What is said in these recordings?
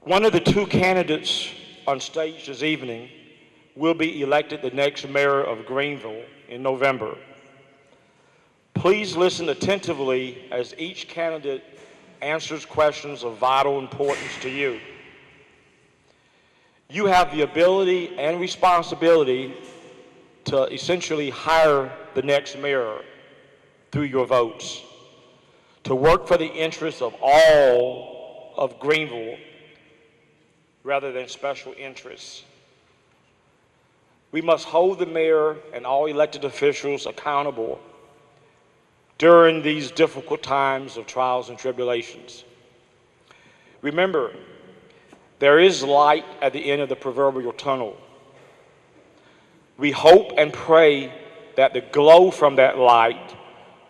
One of the two candidates on stage this evening will be elected the next mayor of Greenville in November. Please listen attentively as each candidate answers questions of vital importance to you. You have the ability and responsibility to essentially hire the next mayor through your votes, to work for the interests of all of Greenville rather than special interests. We must hold the mayor and all elected officials accountable during these difficult times of trials and tribulations. Remember, there is light at the end of the proverbial tunnel. We hope and pray that the glow from that light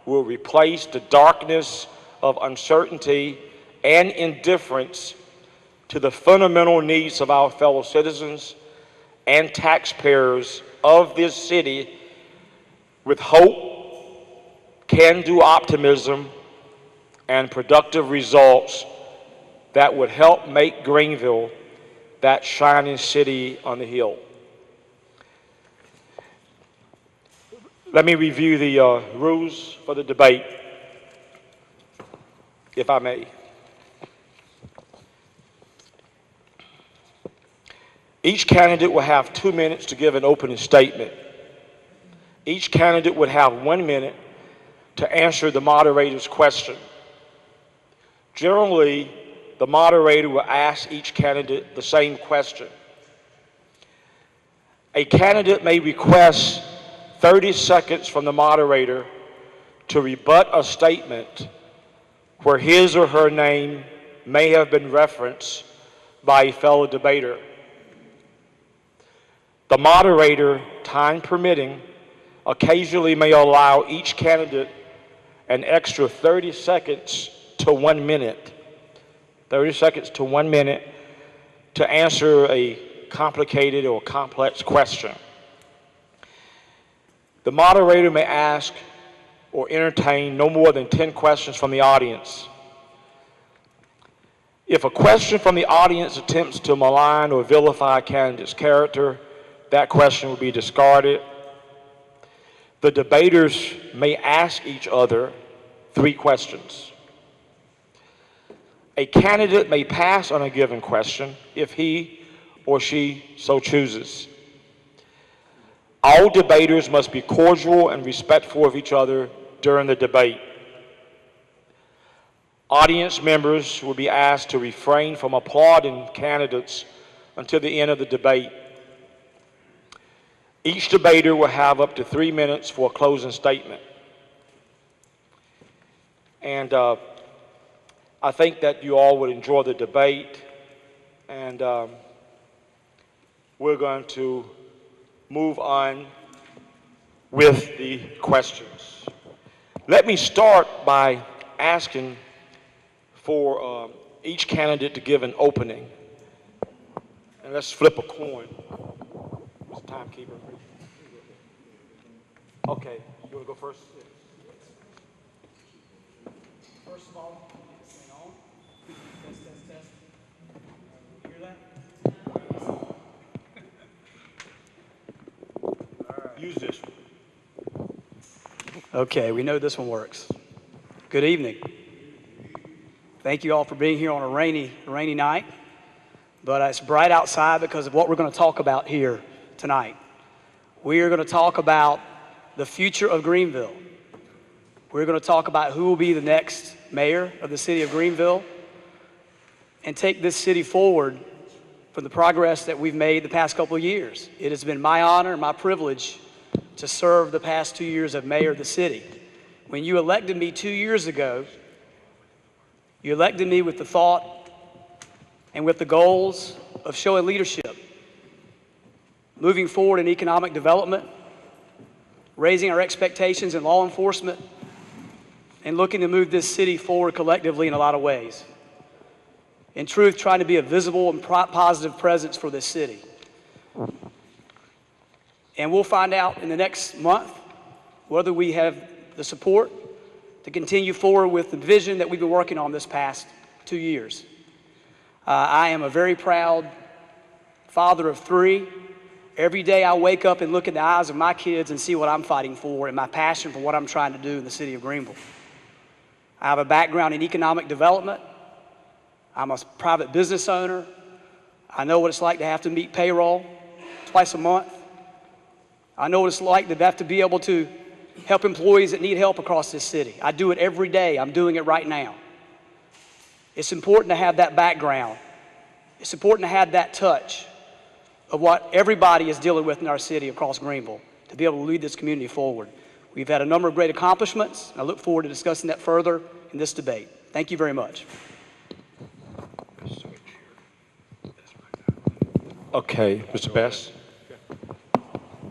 will replace the darkness of uncertainty and indifference to the fundamental needs of our fellow citizens and taxpayers of this city with hope, can-do optimism, and productive results that would help make Greenville that shining city on the hill. Let me review the rules for the debate, if I may. Each candidate will have 2 minutes to give an opening statement. Each candidate would have 1 minute to answer the moderator's question. Generally, the moderator will ask each candidate the same question. A candidate may request 30 seconds from the moderator to rebut a statement where his or her name may have been referenced by a fellow debater. The moderator, time permitting, occasionally may allow each candidate an extra 30 seconds to 1 minute. 30 seconds to 1 minute to answer a complicated or complex question. The moderator may ask or entertain no more than 10 questions from the audience. If a question from the audience attempts to malign or vilify a candidate's character, that question will be discarded. The debaters may ask each other 3 questions. A candidate may pass on a given question if he or she so chooses. All debaters must be cordial and respectful of each other during the debate. Audience members will be asked to refrain from applauding candidates until the end of the debate. Each debater will have up to 3 minutes for a closing statement. And I think that you all would enjoy the debate, and we're going to move on with the questions. Let me start by asking for each candidate to give an opening. And let's flip a coin. Mr. Timekeeper. Okay, you want to go first? First of all, hang on. Test, test, test. You hear that? All right. Use this one. Okay, we know this one works. Good evening. Thank you all for being here on a rainy night, but it's bright outside because of what we're going to talk about here tonight. We are going to talk about the future of Greenville. We're going to talk about who will be the next mayor of the city of Greenville and take this city forward from the progress that we've made the past couple of years. It has been my honor and my privilege to serve the past 2 years as mayor of the city. When you elected me 2 years ago, you elected me with the thought and with the goals of showing leadership, moving forward in economic development, raising our expectations in law enforcement, and looking to move this city forward collectively in a lot of ways. In truth, trying to be a visible and positive presence for this city. And we'll find out in the next month whether we have the support to continue forward with the vision that we've been working on this past 2 years. I am a very proud father of 3. Every day I wake up and look in the eyes of my kids and see what I'm fighting for and my passion for what I'm trying to do in the city of Greenville. I have a background in economic development. I'm a private business owner. I know what it's like to have to meet payroll twice a month. I know what it's like to have to be able to help employees that need help across this city. I do it every day. I'm doing it right now. It's important to have that background. It's important to have that touch of what everybody is dealing with in our city across Greenville to be able to lead this community forward. We've had a number of great accomplishments, and I look forward to discussing that further in this debate. Thank you very much. Okay, Mr. Best.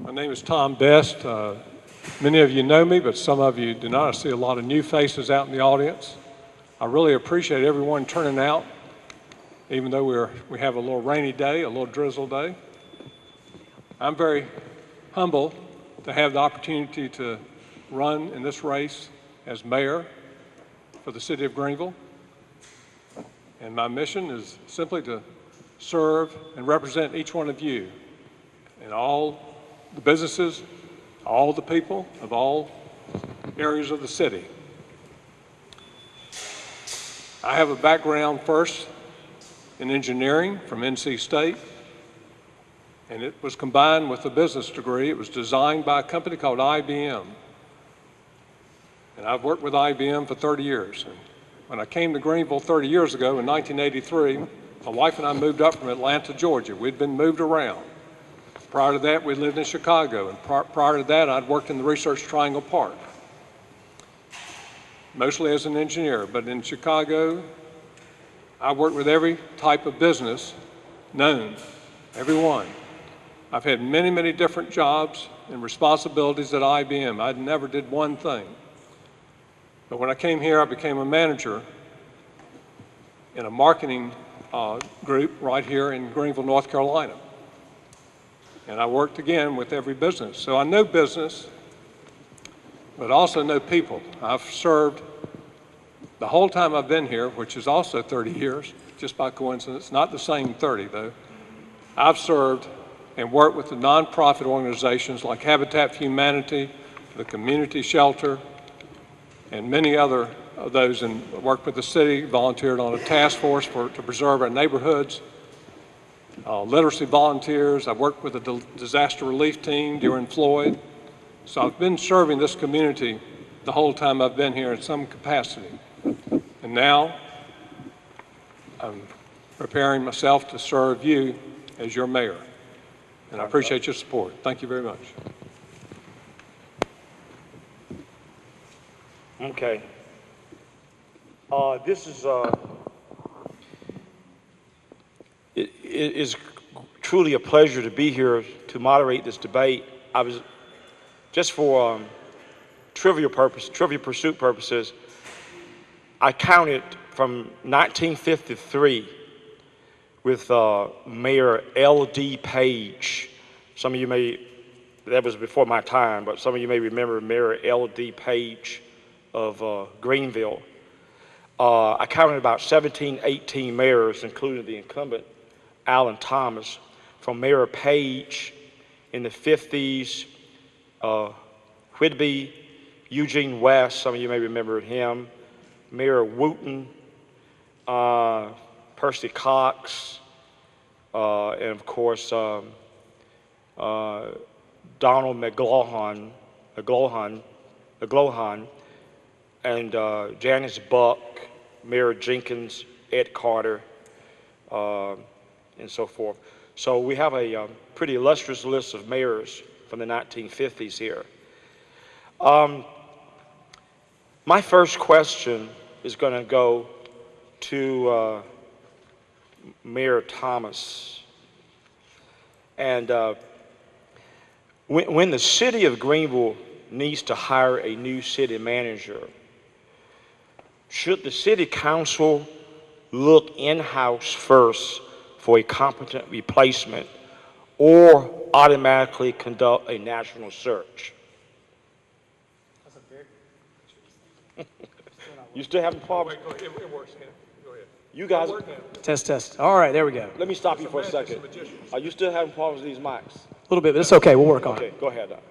My name is Tom Best. Many of you know me, but some of you do not. I see a lot of new faces out in the audience. I really appreciate everyone turning out, even though we have a little rainy day, a little drizzle day. I'm very humble to have the opportunity to run in this race as mayor for the city of Greenville. And my mission is simply to serve and represent each one of you in all the businesses, all the people of all areas of the city. I have a background first in engineering from NC State, and it was combined with a business degree. It was designed by a company called IBM. And I've worked with IBM for 30 years. And when I came to Greenville 30 years ago in 1983, my wife and I moved up from Atlanta, Georgia. We'd been moved around. Prior to that, we lived in Chicago, and prior to that, I'd worked in the Research Triangle Park, mostly as an engineer. But in Chicago, I worked with every type of business known, every one. I've had many, many different jobs and responsibilities at IBM. I never did one thing. But when I came here, I became a manager in a marketing group right here in Greenville, North Carolina. And I worked again with every business. So I know business, but also know people. I've served the whole time I've been here, which is also 30 years, just by coincidence, not the same 30 though. I've served and worked with the nonprofit organizations like Habitat for Humanity, the Community Shelter, and many other of those, and worked with the city, volunteered on a task force to preserve our neighborhoods, literacy volunteers. I've worked with a disaster relief team during Floyd. So I've been serving this community the whole time I've been here in some capacity. And now I'm preparing myself to serve you as your mayor. And I appreciate your support. Thank you very much. Okay. This is, it is truly a pleasure to be here to moderate this debate. I was, just for trivia pursuit purposes, I counted from 1953 with Mayor L.D. Page. Some of you may, that was before my time, but some of you may remember Mayor L.D. Page of Greenville. I counted about 17, 18 mayors, including the incumbent, Alan Thomas, from Mayor Page in the 50s, Whitby, Eugene West, some of you may remember him, Mayor Wooten, Percy Cox, and of course, Donald McGlohan, and Janice Buck, Mayor Jenkins, Ed Carter, and so forth. So we have a pretty illustrious list of mayors from the 1950s here. My first question is going to go to Mayor Thomas. And when the city of Greenville needs to hire a new city manager, should the city council look in-house first for a competent replacement or automatically conduct a national search? You still having problems? Wait, it works. Go ahead. You guys, Test, test. All right, there we go. let me stop you for a second. Are you still having problems with these mics? A little bit, but it's okay. We'll work on Okay, it. go ahead, Doc.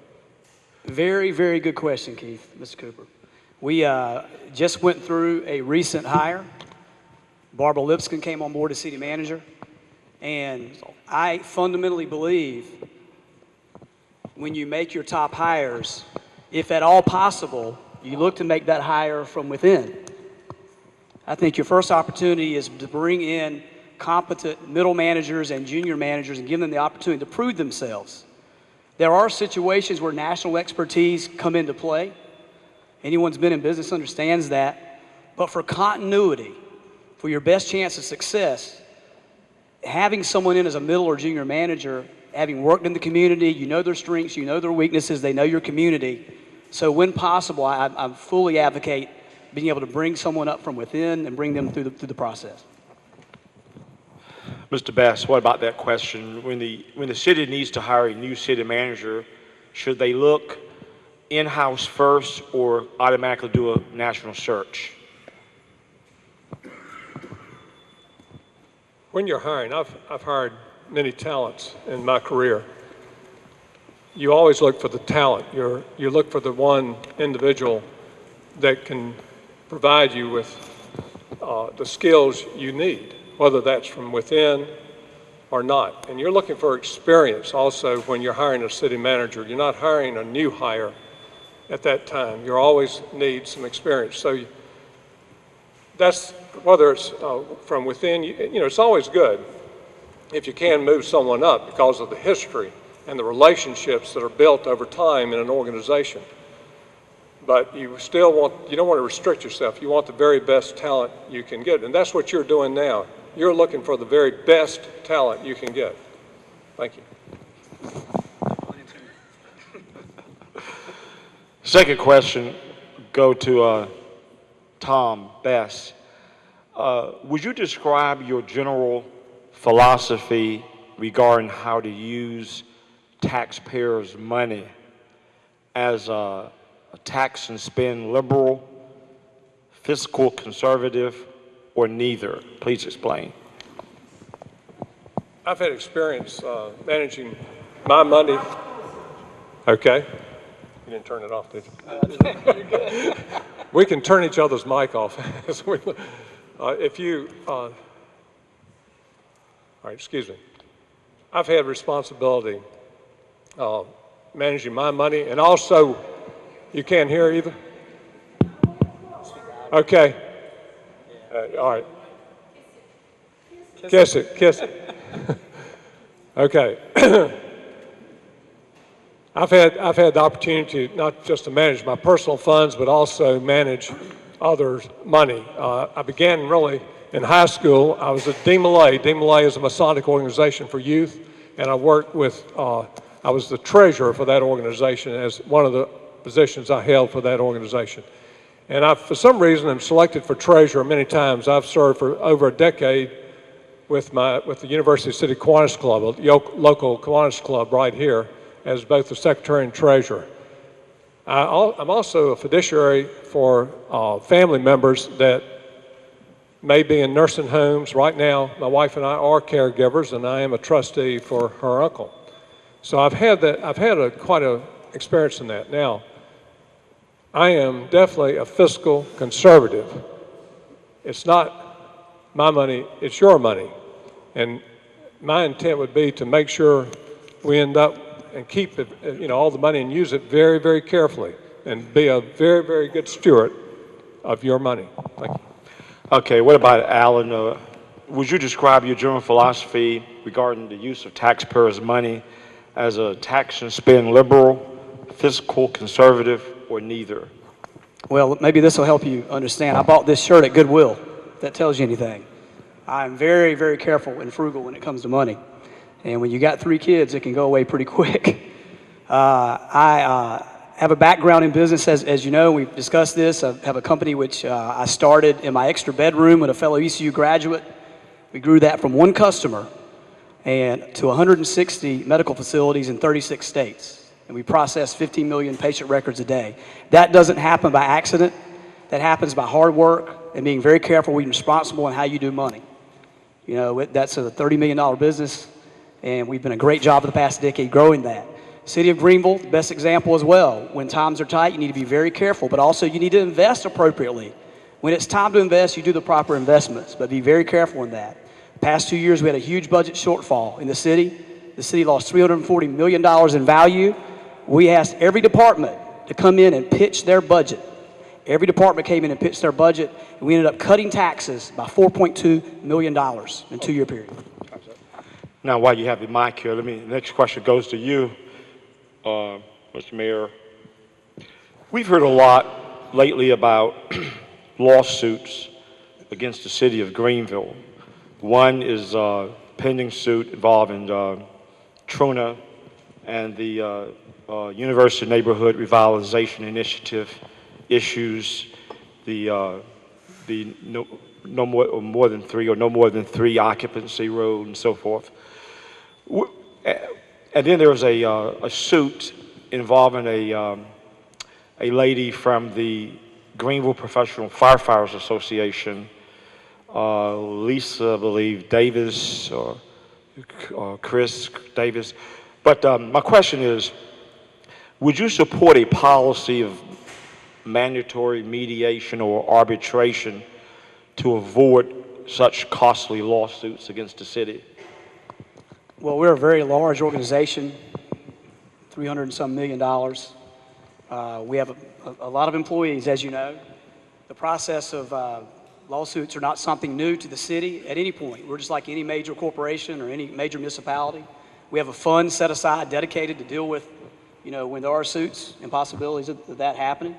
Very, very good question, Keith, Mr. Cooper. We just went through a recent hire. Barbara Lipscomb came on board as city manager. And I fundamentally believe when you make your top hires, if at all possible, you look to make that hire from within. I think your first opportunity is to bring in competent middle managers and junior managers and give them the opportunity to prove themselves. There are situations where national expertise come into play. Anyone who's been in business understands that. But for continuity, for your best chance of success, having someone in as a middle or junior manager, having worked in the community, you know their strengths, you know their weaknesses, they know your community. So when possible, I fully advocate being able to bring someone up from within and bring them through the process. Mr. Bass, what about that question? When the city needs to hire a new city manager, should they look in-house first or automatically do a national search? When you're hiring, I've hired many talents in my career. You always look for the talent. You look for the one individual that can provide you with the skills you need, whether that's from within or not. And you're looking for experience also when you're hiring a city manager. You're not hiring a new hire at that time. You always need some experience. So that's, whether it's from within, you know, it's always good if you can move someone up because of the history and the relationships that are built over time in an organization. But you still you don't want to restrict yourself. You want the very best talent you can get. And that's what you're doing now. You're looking for the very best talent you can get. Thank you. Second question, go to Tom Bass. Would you describe your general philosophy regarding how to use taxpayers' money as a tax and spend liberal, fiscal conservative, or neither? Please explain. I've had experience managing my money. Okay. You didn't turn it off, did you? We can turn each other's mic off. All right, excuse me. I've had responsibility managing my money, and also, you can't hear either? Okay. All right. Kiss it, kiss it. Okay. I've had the opportunity not just to manage my personal funds, but also manage others' money. I began really in high school. I was at DMLA. DMLA is a Masonic organization for youth, and I worked with, I was the treasurer for that organization as one of the positions I held for that organization. And I, for some reason, am selected for treasurer many times. I've served for over a decade with the University City Kiwanis Club, a local Kiwanis Club right here, as both the secretary and treasurer. I'm also a fiduciary for family members that may be in nursing homes. Right now, my wife and I are caregivers, and I am a trustee for her uncle. So I've had quite a experience in that. Now, I am definitely a fiscal conservative. It's not my money, it's your money. And my intent would be to make sure we end up and keep it, you know, all the money and use it very, very carefully and be a very, very good steward of your money. Thank you. Okay, what about Alan? Would you describe your general philosophy regarding the use of taxpayers' money as a tax and spend liberal, fiscal conservative, or neither? Well, maybe this will help you understand. I bought this shirt at Goodwill, if that tells you anything. I'm very, very careful and frugal when it comes to money. And when you got 3 kids, it can go away pretty quick. I have a background in business, as you know. We've discussed this. I have a company which I started in my extra bedroom with a fellow ECU graduate. We grew that from 1 customer and to 160 medical facilities in 36 states. And we process 15 million patient records a day. That doesn't happen by accident. That happens by hard work and being very careful, being responsible in how you do money. You know, that's a $30 million business, and we've done a great job for the past decade growing that. City of Greenville, the best example as well. When times are tight, you need to be very careful, but also you need to invest appropriately. When it's time to invest, you do the proper investments, but be very careful in that. The past 2 years, we had a huge budget shortfall in the city. The city lost $340 million in value. We asked every department to come in and pitch their budget. Every department came in and pitched their budget, and we ended up cutting taxes by $4.2 million in a 2-year period. Now, while you have the mic here, the next question goes to you, Mr. Mayor. We've heard a lot lately about lawsuits against the city of Greenville. One is a pending suit involving Truna and the University Neighborhood Revitalization Initiative issues the no more than three occupancy rule and so forth. And then there was a suit involving a lady from the Greenville Professional Firefighters Association, Lisa, I believe, Davis, or Chris Davis. But my question is, would you support a policy of mandatory mediation or arbitration to avoid such costly lawsuits against the city? Well, we're a very large organization, $300 and some million. We have a lot of employees, as you know. The process of lawsuits are not something new to the city at any point. We're just like any major corporation or any major municipality. We have a fund set aside, dedicated to deal with, you know, when there are suits and possibilities of that happening.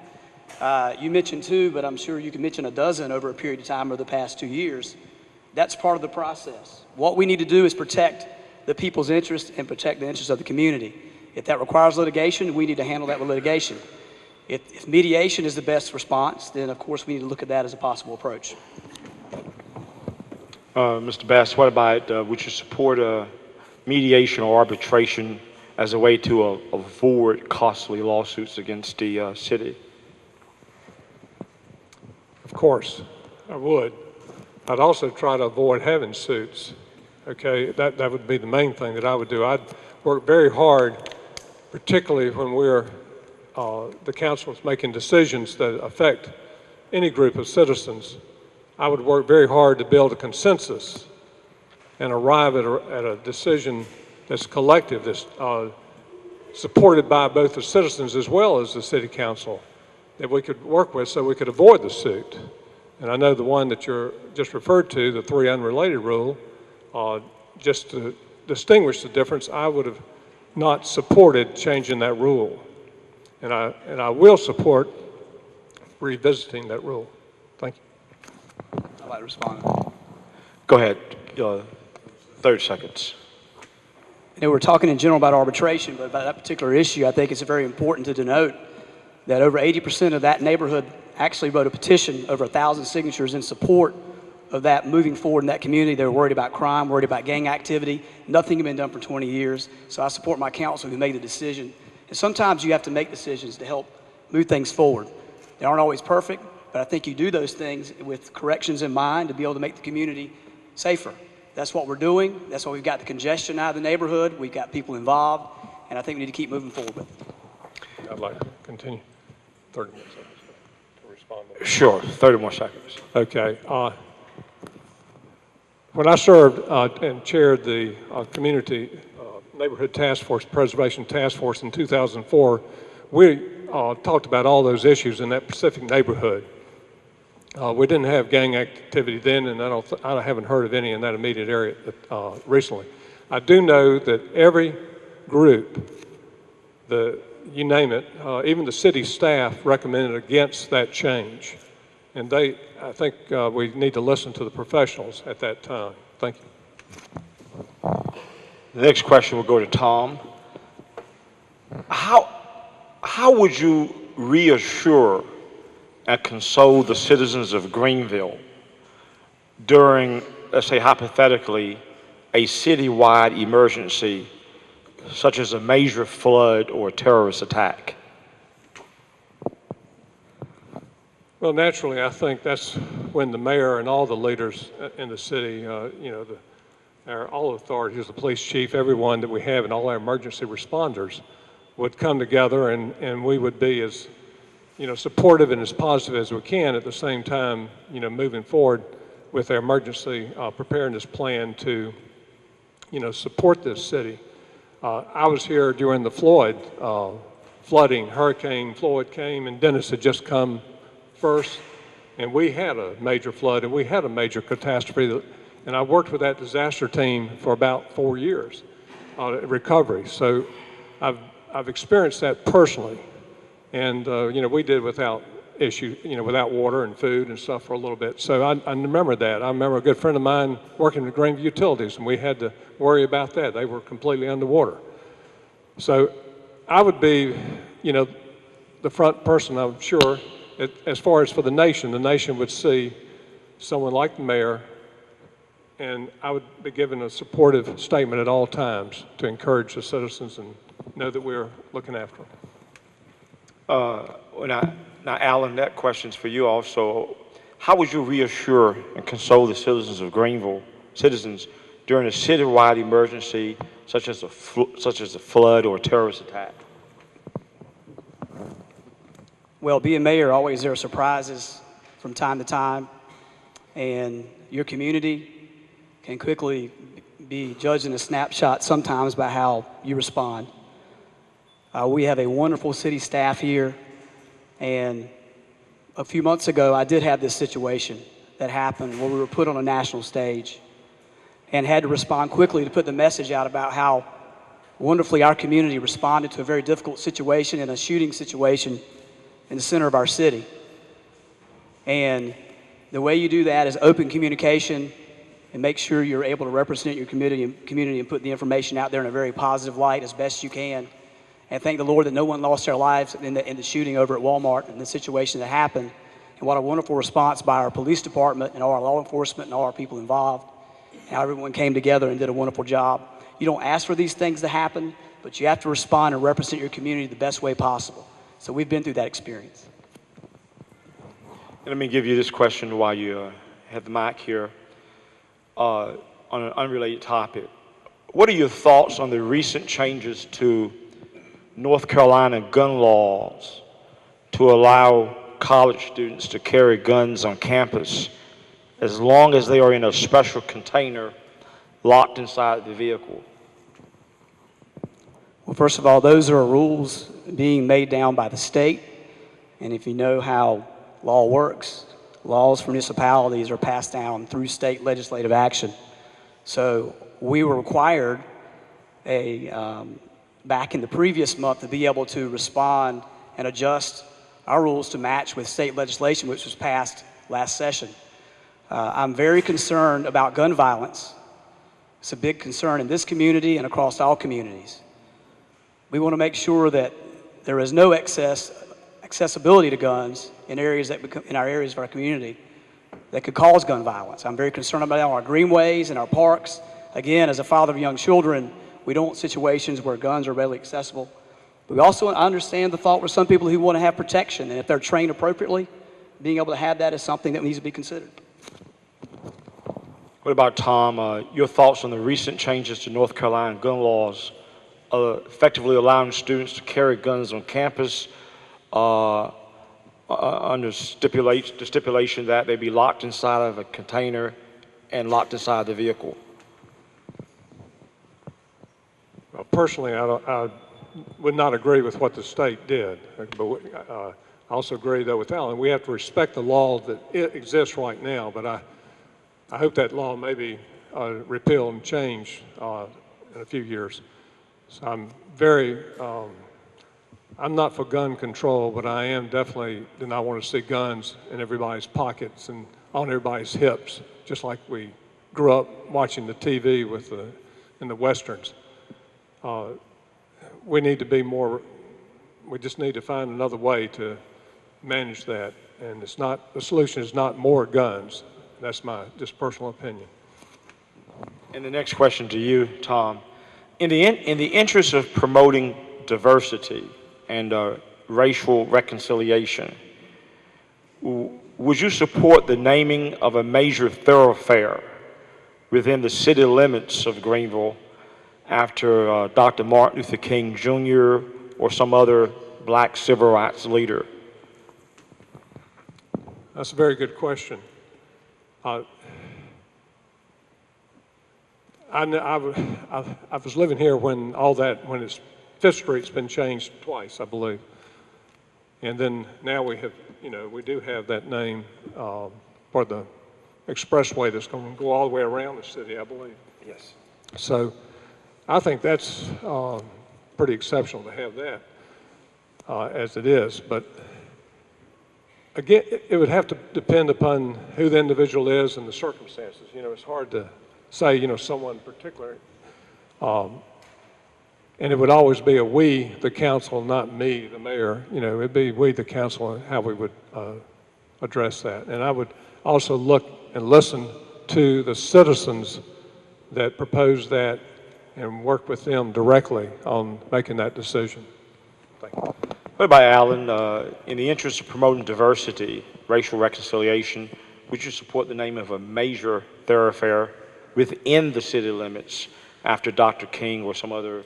You mentioned 2, but I'm sure you could mention a dozen over a period of time over the past 2 years. That's part of the process. What we need to do is protect the people's interests and protect the interests of the community. If that requires litigation, we need to handle that with litigation. If mediation is the best response, then of course we need to look at that as a possible approach. Mr. Bass, what about, would you support mediation or arbitration as a way to avoid costly lawsuits against the city? Of course, I would. I'd also try to avoid having suits. Okay, that would be the main thing that I would do. I'd work very hard, particularly when the council is making decisions that affect any group of citizens. I would work very hard to build a consensus and arrive at a decision that's collective, that's supported by both the citizens as well as the city council, that we could work with so we could avoid the suit. And I know the one that you're just referred to, the 3 unrelated rule, just to distinguish the difference, I would have not supported changing that rule. And I will support revisiting that rule. Thank you. I'd like to respond. Go ahead, 30 seconds. You know, we're talking in general about arbitration, but about that particular issue, I think it's very important to denote that over 80% of that neighborhood actually wrote a petition, over 1,000 signatures in support of that moving forward in that community. They were worried about crime, worried about gang activity. Nothing had been done for 20 years. So I support my council who made the decision. And sometimes you have to make decisions to help move things forward. They aren't always perfect, but I think you do those things with corrections in mind to be able to make the community safer. That's what we're doing. That's why we've got the congestion out of the neighborhood. We've got people involved, and I think we need to keep moving forward with it. I'd like to continue. 30 more seconds to respond to that. Sure, 30 more seconds. Okay. When I served and chaired the Community Neighborhood Task Force, Preservation Task Force in 2004, we talked about all those issues in that specific neighborhood. We didn't have gang activity then, and I haven't heard of any in that immediate area recently. I do know that every group, you name it, even the city staff recommended against that change. And I think we need to listen to the professionals at that time. Thank you. The next question will go to Tom. How would you reassure and console the citizens of Greenville during, let's say hypothetically, a citywide emergency such as a major flood or a terrorist attack? Well, naturally, I think that's when the mayor and all the leaders in the city, all authorities, the police chief, everyone that we have, and all our emergency responders would come together, and we would be as, supportive and as positive as we can at the same time, moving forward with our emergency preparedness plan to, support this city. I was here during the Floyd flooding. Hurricane Floyd came, and Dennis had just come first, and we had a major flood and we had a major catastrophe, and I worked with that disaster team for about 4 years on recovery. So I've experienced that personally, and we did without issue, without water and food and stuff for a little bit. So I remember that. I remember a good friend of mine working at Greenville Utilities, and we had to worry about that. They were completely underwater. So I would be, the front person, I'm sure. As far as for the nation would see someone like the mayor, and I would be given a supportive statement at all times to encourage the citizens and know that we're looking after them. Now, Alan, that question's for you also. How would you reassure and console the citizens of Greenville, during a citywide emergency such as a flood or a terrorist attack? Well, being mayor, always there are surprises from time to time, and your community can quickly be judged in a snapshot sometimes by how you respond. We have a wonderful city staff here, and a few months ago I did have this situation that happened where we were put on a national stage and had to respond quickly to put the message out about how wonderfully our community responded to a very difficult situation and a shooting situation in the center of our city. And the way you do that is open communication and make sure you're able to represent your community and put the information out there in a very positive light as best you can. And thank the Lord that no one lost their lives in the shooting over at Walmart and the situation that happened. And what a wonderful response by our police department and all our law enforcement and all our people involved. How everyone came together and did a wonderful job. You don't ask for these things to happen, but you have to respond and represent your community the best way possible. So we've been through that experience. Let me give you this question while you have the mic here on an unrelated topic. What are your thoughts on the recent changes to North Carolina gun laws to allow college students to carry guns on campus as long as they are in a special container locked inside the vehicle? Well, first of all, those are rules being made down by the state. And if you know how law works, laws for municipalities are passed down through state legislative action. So we were required back in the previous month to be able to respond and adjust our rules to match with state legislation, which was passed last session. I'm very concerned about gun violence. It's a big concern in this community and across all communities. We want to make sure that there is no accessibility to guns in our areas of our community that could cause gun violence. I'm very concerned about our greenways and our parks. Again, as a father of young children, we don't want situations where guns are readily accessible. But we also understand the thought with some people who want to have protection, and if they're trained appropriately, being able to have that is something that needs to be considered. What about Tom? Your thoughts on the recent changes to North Carolina gun laws effectively allowing students to carry guns on campus under the stipulation that they be locked inside of a container and locked inside the vehicle? Well, personally, I would not agree with what the state did. But I also agree, though, with Alan. We have to respect the law that exists right now, but I hope that law may be repealed and changed in a few years. So I'm not for gun control, but I am definitely, and I want to see guns in everybody's pockets and on everybody's hips, just like we grew up watching the TV in the Westerns. We need to be more, we just need to find another way to manage that. And the solution is not more guns. That's my just personal opinion. And the next question to you, Tom. In the interest of promoting diversity and racial reconciliation, would you support the naming of a major thoroughfare within the city limits of Greenville after Dr. Martin Luther King Jr. or some other black civil rights leader? That's a very good question. I was living here when when Fifth Street's been changed twice, I believe. And then now we have, we do have that name for the expressway that's going to go all the way around the city, I believe. Yes. So I think that's pretty exceptional to have that as it is. But again, it would have to depend upon who the individual is and the circumstances. It's hard to say, someone particular. And it would always be a we, the council, not me, the mayor. It'd be we, the council, and how we would address that. And I would also look and listen to the citizens that propose that and work with them directly on making that decision. Thank you. What about Alan? In the interest of promoting diversity, racial reconciliation, would you support the name of a major thoroughfare within the city limits after Dr. King or some other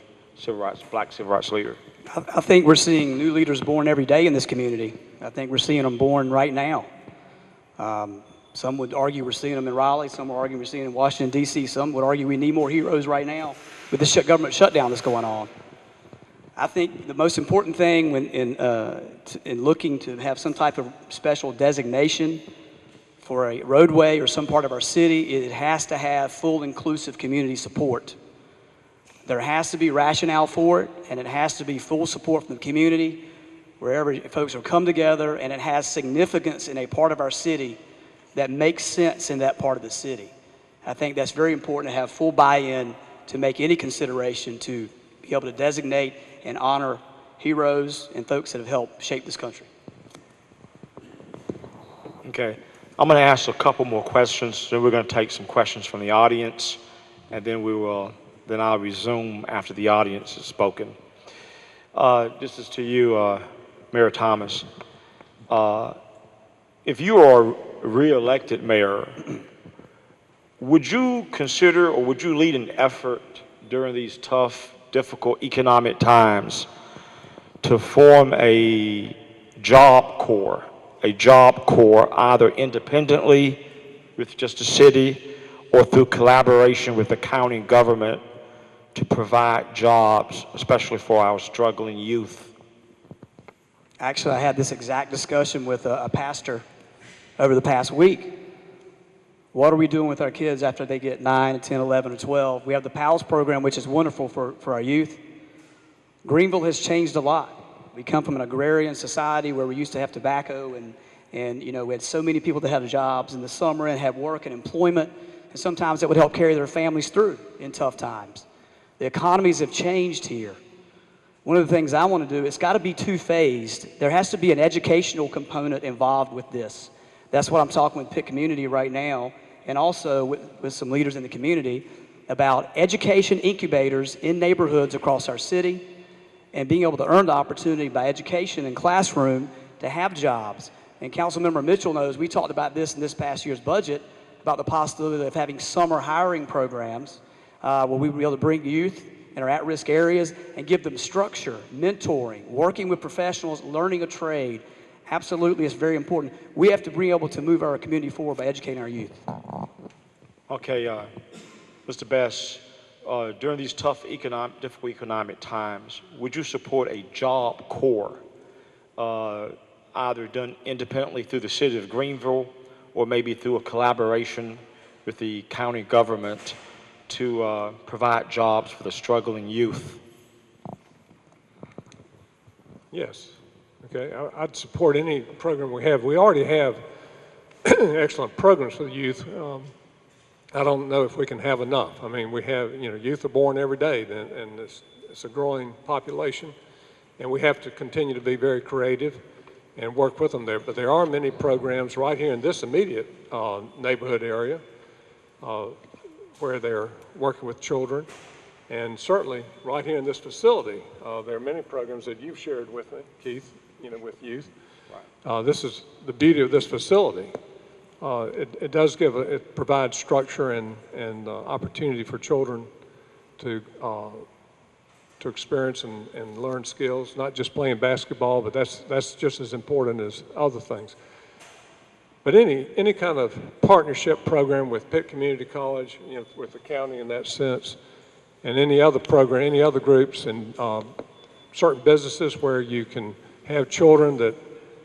black civil rights leader? I think we're seeing new leaders born every day in this community. I think we're seeing them born right now. Some would argue we're seeing them in Raleigh. Some would argue we're seeing them in Washington, D.C. Some would argue we need more heroes right now with this government shutdown that's going on. I think the most important thing in looking to have some type of special designation for a roadway or some part of our city, it has to have full inclusive community support. There has to be rationale for it, and it has to be full support from the community, wherever folks will come together, and it has significance in a part of our city that makes sense in that part of the city. I think that's very important to have full buy-in to make any consideration to be able to designate and honor heroes and folks that have helped shape this country. Okay, I'm going to ask a couple more questions, then we're going to take some questions from the audience, and then I'll resume after the audience has spoken. This is to you, Mayor Thomas. If you are re-elected mayor, would you consider or would you lead an effort during these tough, difficult economic times to form a job corps either independently with just the city or through collaboration with the county government to provide jobs, especially for our struggling youth? Actually, I had this exact discussion with a pastor over the past week. What are we doing with our kids after they get 9, 10, 11, or 12? We have the PALS program, which is wonderful for our youth. Greenville has changed a lot. We come from an agrarian society where we used to have tobacco and we had so many people that had jobs in the summer and had work and employment, and sometimes it would help carry their families through in tough times. The economies have changed here. One of the things I want to do, it's got to be two-phased. There has to be an educational component involved with this. That's what I'm talking with Pitt Community right now, and also with some leaders in the community about education incubators in neighborhoods across our city and being able to earn the opportunity by education and classroom to have jobs. And Councilmember Mitchell knows we talked about this in this past year's budget about the possibility of having summer hiring programs where we would be able to bring youth in our at-risk areas and give them structure, mentoring, working with professionals, learning a trade. Absolutely, it's very important. We have to be able to move our community forward by educating our youth. Okay, Mr. Best, during these tough difficult economic times, would you support a job corps, either done independently through the city of Greenville or maybe through a collaboration with the county government to provide jobs for the struggling youth? Yes. Okay, I'd support any program we have. We already have excellent programs for the youth. I don't know if we can have enough. I mean, we have, youth are born every day, and it's a growing population, and we have to continue to be very creative and work with them there. But there are many programs right here in this immediate neighborhood area where they're working with children And certainly, right here in this facility, there are many programs that you've shared with me, Keith, with youth. This is the beauty of this facility. It provides structure and opportunity for children to experience and learn skills, not just playing basketball, but that's just as important as other things. But any kind of partnership program with Pitt Community College, with the county in that sense, and any other program, any other groups, and certain businesses where you can have children that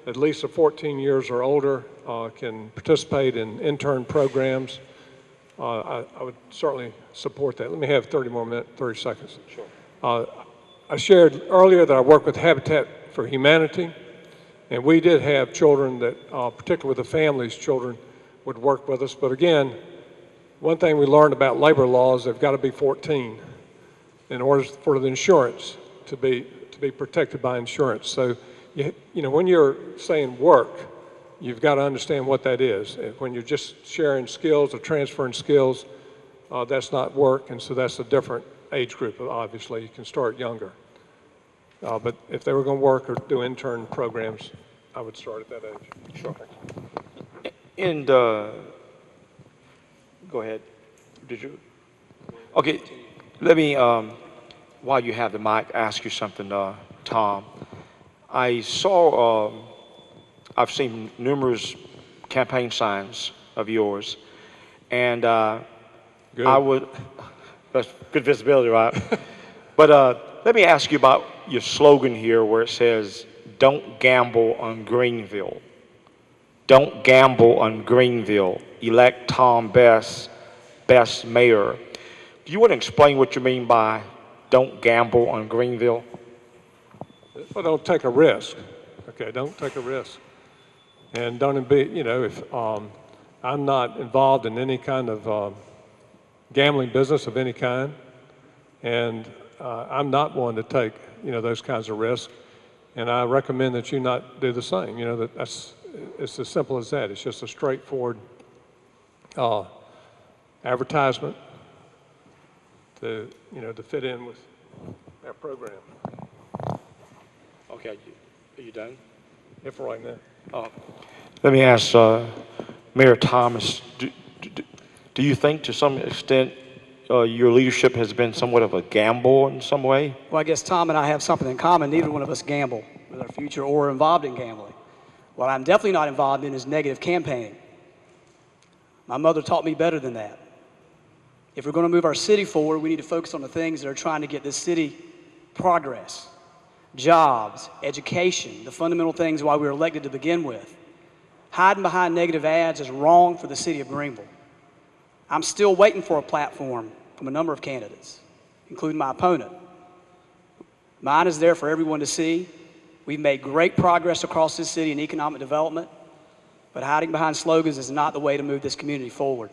at least are 14 years or older can participate in intern programs. I would certainly support that. Let me have 30 seconds. Sure. I shared earlier that I work with Habitat for Humanity, and we did have children that, particularly with the families, children would work with us. But again, one thing we learned about labor laws, they've got to be 14 in order for the insurance to be protected by insurance. So, when you're saying work, you've got to understand what that is. When you're just sharing skills or transferring skills, that's not work, and so that's a different age group. Obviously, you can start younger. But if they were going to work or do intern programs, I would start at that age. Sure. And go ahead. Did you? Okay. Let me, while you have the mic, ask you something, Tom. I saw, I've seen numerous campaign signs of yours, and Good. That's good visibility, right? But let me ask you about your slogan here where it says, "Don't gamble on Greenville." Don't gamble on Greenville. Elect Tom Best mayor. Do you want to explain what you mean by don't gamble on Greenville? Well, don't take a risk. Okay, don't take a risk. And don't be, if I'm not involved in any kind of gambling business of any kind, and I'm not one to take, those kinds of risks. And I recommend that you not do the same. It's as simple as that. It's just a straightforward advertisement to fit in with our program. Okay, are you done? If right now. Let me ask Mayor Thomas, do you think to some extent your leadership has been somewhat of a gamble in some way? Well, I guess Tom and I have something in common. Neither one of us gamble with our future or involved in gambling. What I'm definitely not involved in is negative campaigning. My mother taught me better than that. If we're going to move our city forward, we need to focus on the things that are trying to get this city progress, jobs, education, the fundamental things why we were elected to begin with. Hiding behind negative ads is wrong for the city of Greenville. I'm still waiting for a platform from a number of candidates, including my opponent. Mine is there for everyone to see. We've made great progress across this city in economic development, but hiding behind slogans is not the way to move this community forward.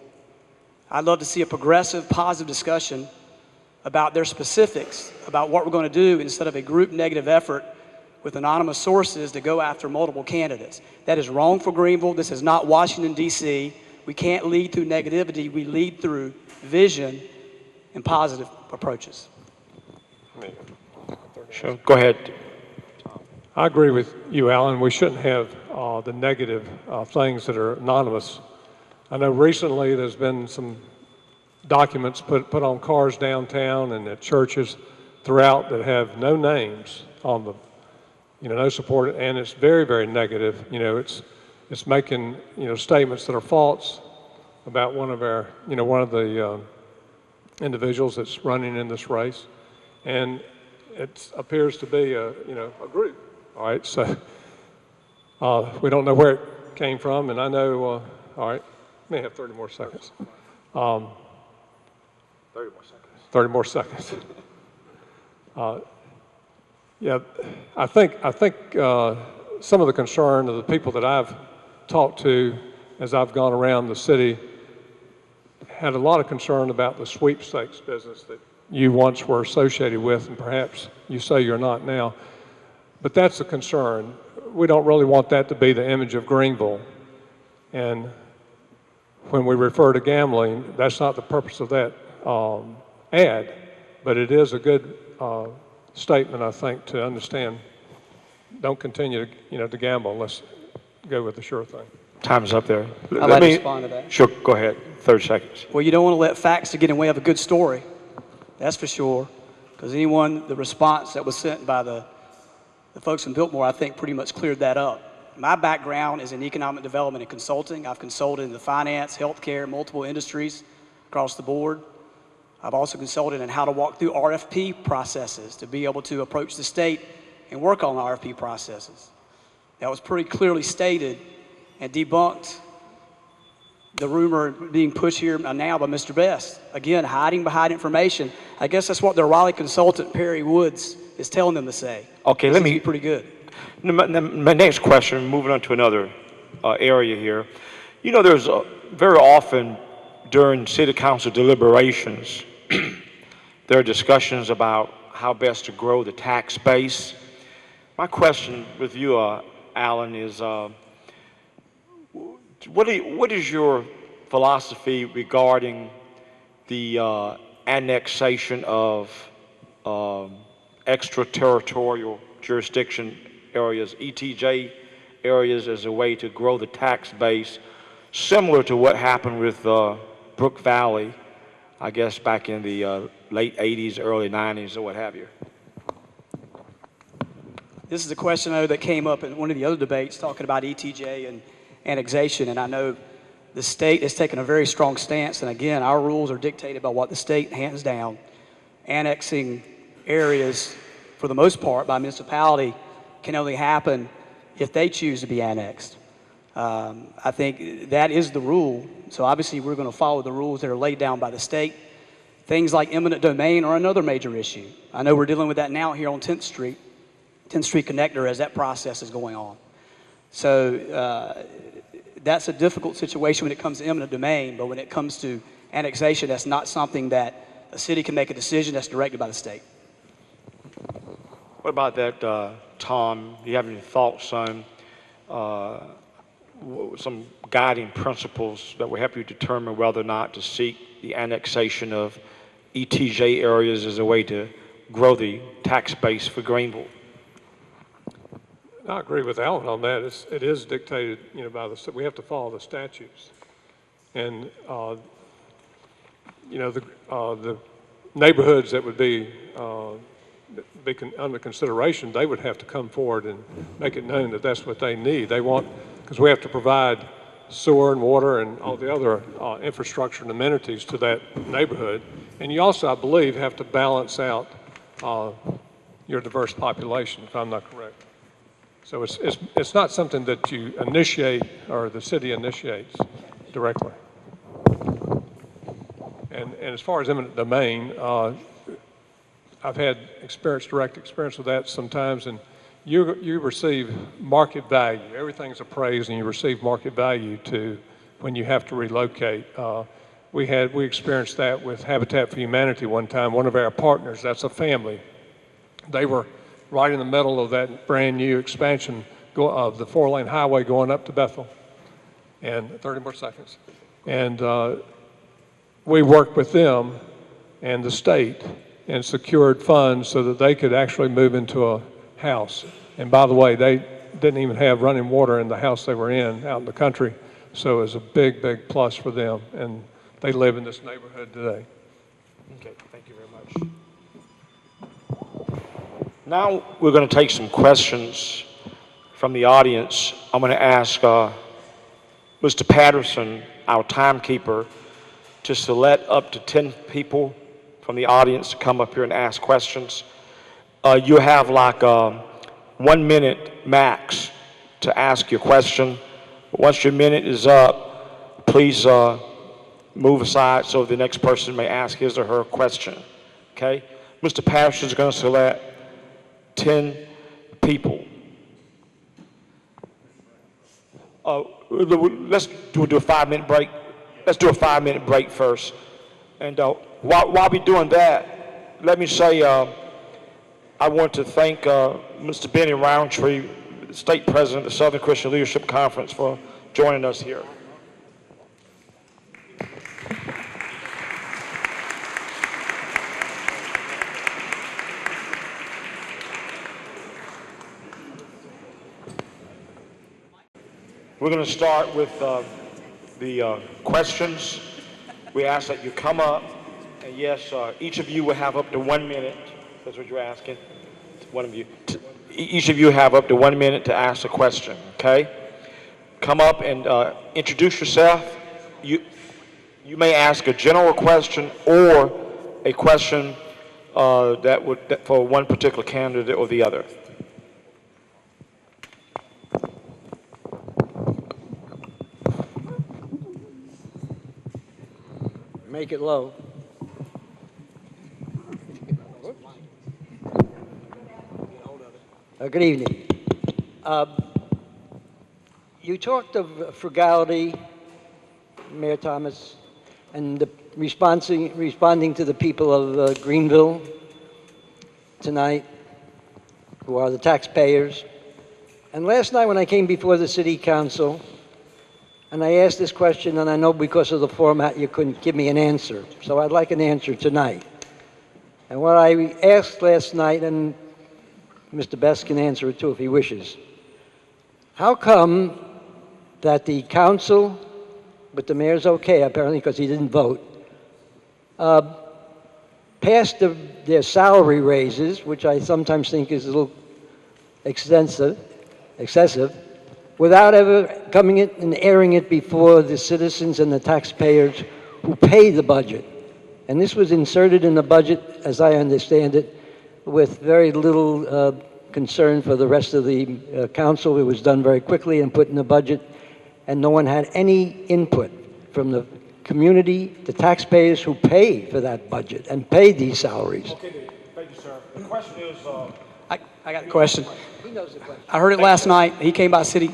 I'd love to see a progressive, positive discussion about their specifics, about what we're going to do instead of a group negative effort with anonymous sources to go after multiple candidates. That is wrong for Greenville. This is not Washington, D.C. We can't lead through negativity. We lead through vision and positive approaches. Sure. Go ahead. I agree with you, Alan. We shouldn't have the negative things that are anonymous. I know recently there's been some documents put on cars downtown and at churches throughout that have no names on them, no support, and it's very, very negative. It's making statements that are false about one of the individuals that's running in this race, and it appears to be a group. All right, so we don't know where it came from, and I know. All right, may have 30 more seconds. 30 more seconds. 30 more seconds. Yeah, I think some of the concern of the people that I've talked to as I've gone around the city had a lot of concern about the sweepstakes business that you once were associated with, and perhaps you say you're not now. But that's a concern. We don't really want that to be the image of Greenville. And when we refer to gambling, that's not the purpose of that ad. But it is a good statement, I think, to understand. Don't continue to gamble. Let's go with the sure thing. Time's up there. I'd like to respond to that. Sure, go ahead. 30 seconds. Well, you don't want to let facts get in the way of a good story. That's for sure. Because the response that was sent by the folks from Biltmore, I think pretty much cleared that up. My background is in economic development and consulting. I've consulted in the finance, healthcare, multiple industries across the board. I've also consulted in how to walk through RFP processes to be able to approach the state and work on RFP processes. That was pretty clearly stated and debunked the rumor being pushed here now by Mr. Best. Again, hiding behind information. I guess that's what their Raleigh consultant, Perry Woods, is telling them to say. Okay, This is pretty good. My next question, moving on to another area here. You know, there's very often during city council deliberations, there are discussions about how best to grow the tax base. My question with you, Alan, is what is your philosophy regarding the annexation of extraterritorial jurisdiction areas, ETJ areas, as a way to grow the tax base, similar to what happened with Brook Valley, I guess back in the late 80s, early 90s, or what have you? This is a question, I know, that came up in one of the other debates talking about ETJ and annexation, and I know the state has taken a very strong stance, and again, our rules are dictated by what the state hands down. Annexing areas, for the most part, by municipality can only happen if they choose to be annexed. I think that is the rule, so obviously we're going to follow the rules that are laid down by the state. Things like eminent domain are another major issue. I know we're dealing with that now here on 10th Street Connector as that process is going on. So that's a difficult situation when it comes to eminent domain, but when it comes to annexation, that's not something that a city can make a decision that's directed by the state. What about that, Tom? Do you have any thoughts on some guiding principles that will help you determine whether or not to seek the annexation of ETJ areas as a way to grow the tax base for Greenville? I agree with Alan on that. It is dictated, by we have to follow the statutes, and the neighborhoods that would be under consideration, they would have to come forward and make it known that that's what they need. They want, because we have to provide sewer and water and all the other infrastructure and amenities to that neighborhood, and you also, I believe, have to balance out your diverse population, if I'm not correct. So it's not something that you initiate or the city initiates directly. And as far as eminent domain, I've had direct experience with that sometimes, and you receive market value. Everything's appraised, and you receive market value when you have to relocate. We experienced that with Habitat for Humanity one time. One of our partners, that's a family. They were right in the middle of that brand new expansion of the 4-lane highway going up to Bethel. And 30 more seconds. And we worked with them and the state and secured funds so that they could actually move into a house. And by the way, they didn't even have running water in the house they were in out in the country. So it was a big, big plus for them. And they live in this neighborhood today. Okay, thank you very much. Now we're going to take some questions from the audience. I'm going to ask Mr. Patterson, our timekeeper, to select up to 10 people from the audience to come up here and ask questions. You have like 1 minute max to ask your question. Once your minute is up, please move aside so the next person may ask his or her question. Okay? Mr. Patterson is going to select 10 people. Let's do a 5-minute break. Let's do a 5-minute break first. And while we're doing that, let me say I want to thank Mr. Benny Roundtree, the state president of the Southern Christian Leadership Conference, for joining us here. We're going to start with the questions. We ask that you come up, and yes, each of you will have up to 1 minute. That's what you're asking. One of you. Each of you have up to 1 minute to ask a question. Okay? Come up and introduce yourself. You may ask a general question or a question that for one particular candidate or the other. Make it low. Good evening. You talked of frugality, Mayor Thomas, and responding to the people of Greenville tonight, who are the taxpayers. And last night when I came before the City Council, and I asked this question, and I know because of the format you couldn't give me an answer, so I'd like an answer tonight. And what I asked last night, and Mr. Best can answer it too if he wishes, how come that the council, but the mayor's okay apparently because he didn't vote, passed their salary raises, which I sometimes think is a little excessive, without ever coming in and airing it before the citizens and the taxpayers who pay the budget. And this was inserted in the budget, as I understand it, with very little concern for the rest of the council. It was done very quickly and put in the budget, and no one had any input from the community, the taxpayers who pay for that budget and pay these salaries. Okay, thank you, sir. The question is... I got the question. He knows the question. I heard it last night. He came by city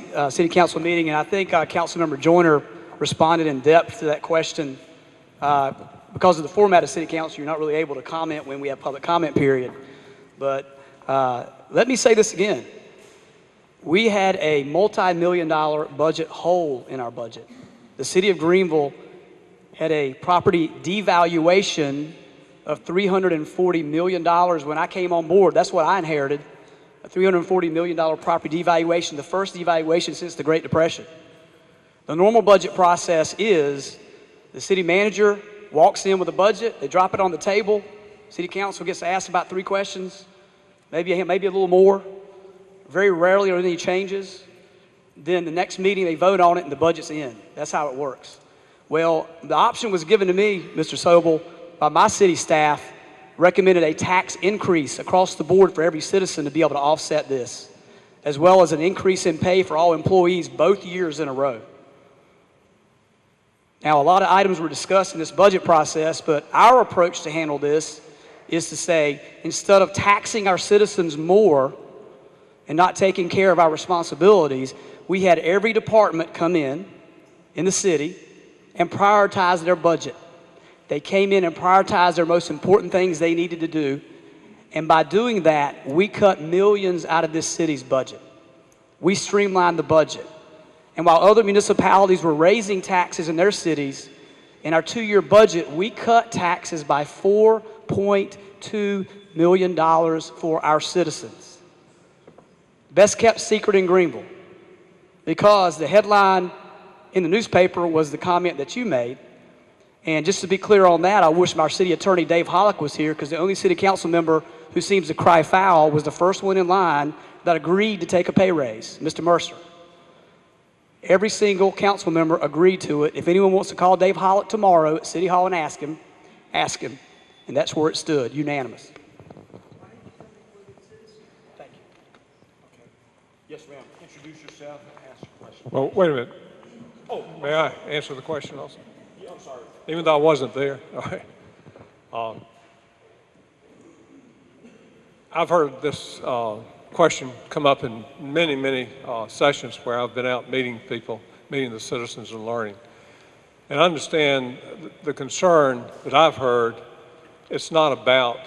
council meeting, and I think Councilmember Joyner responded in depth to that question. Because of the format of city council, you're not really able to comment when we have public comment period. But let me say this again. We had a multi-million-dollar budget hole in our budget. The city of Greenville had a property devaluation of $340 million when I came on board. That's what I inherited. A $340 million property devaluation, the first devaluation since the Great Depression. The normal budget process is the city manager walks in with a budget, they drop it on the table, city council gets asked about 3 questions, maybe a little more. Very rarely are there any changes. Then the next meeting they vote on it and the budget's in. That's how it works. Well, the option was given to me, Mr. Sobel, by my city staff, recommended a tax increase across the board for every citizen to be able to offset this, as well as an increase in pay for all employees both years in a row. Now, a lot of items were discussed in this budget process, but our approach to handle this is to say, instead of taxing our citizens more and not taking care of our responsibilities, we had every department come in the city and prioritize their budget. They came in and prioritized their most important things they needed to do. And by doing that, we cut millions out of this city's budget. We streamlined the budget. And while other municipalities were raising taxes in their cities, in our 2-year budget, we cut taxes by $4.2 million for our citizens. Best kept secret in Greenville, because the headline in the newspaper was the comment that you made. And just to be clear on that, I wish our city attorney, Dave Hollick, was here, because the only city council member who seems to cry foul was the first one in line that agreed to take a pay raise, Mr. Mercer. Every single council member agreed to it. If anyone wants to call Dave Hollick tomorrow at City Hall and ask him. And that's where it stood, unanimous. Thank you. Okay. Yes, ma'am. Introduce yourself and ask your question. Well, wait a minute. Oh, May I answer the question also? yeah, I'm sorry. Even though I wasn't there. All right. I've heard this question come up in many sessions where I've been out meeting people, meeting the citizens and learning. And I understand the concern that I've heard. It's not about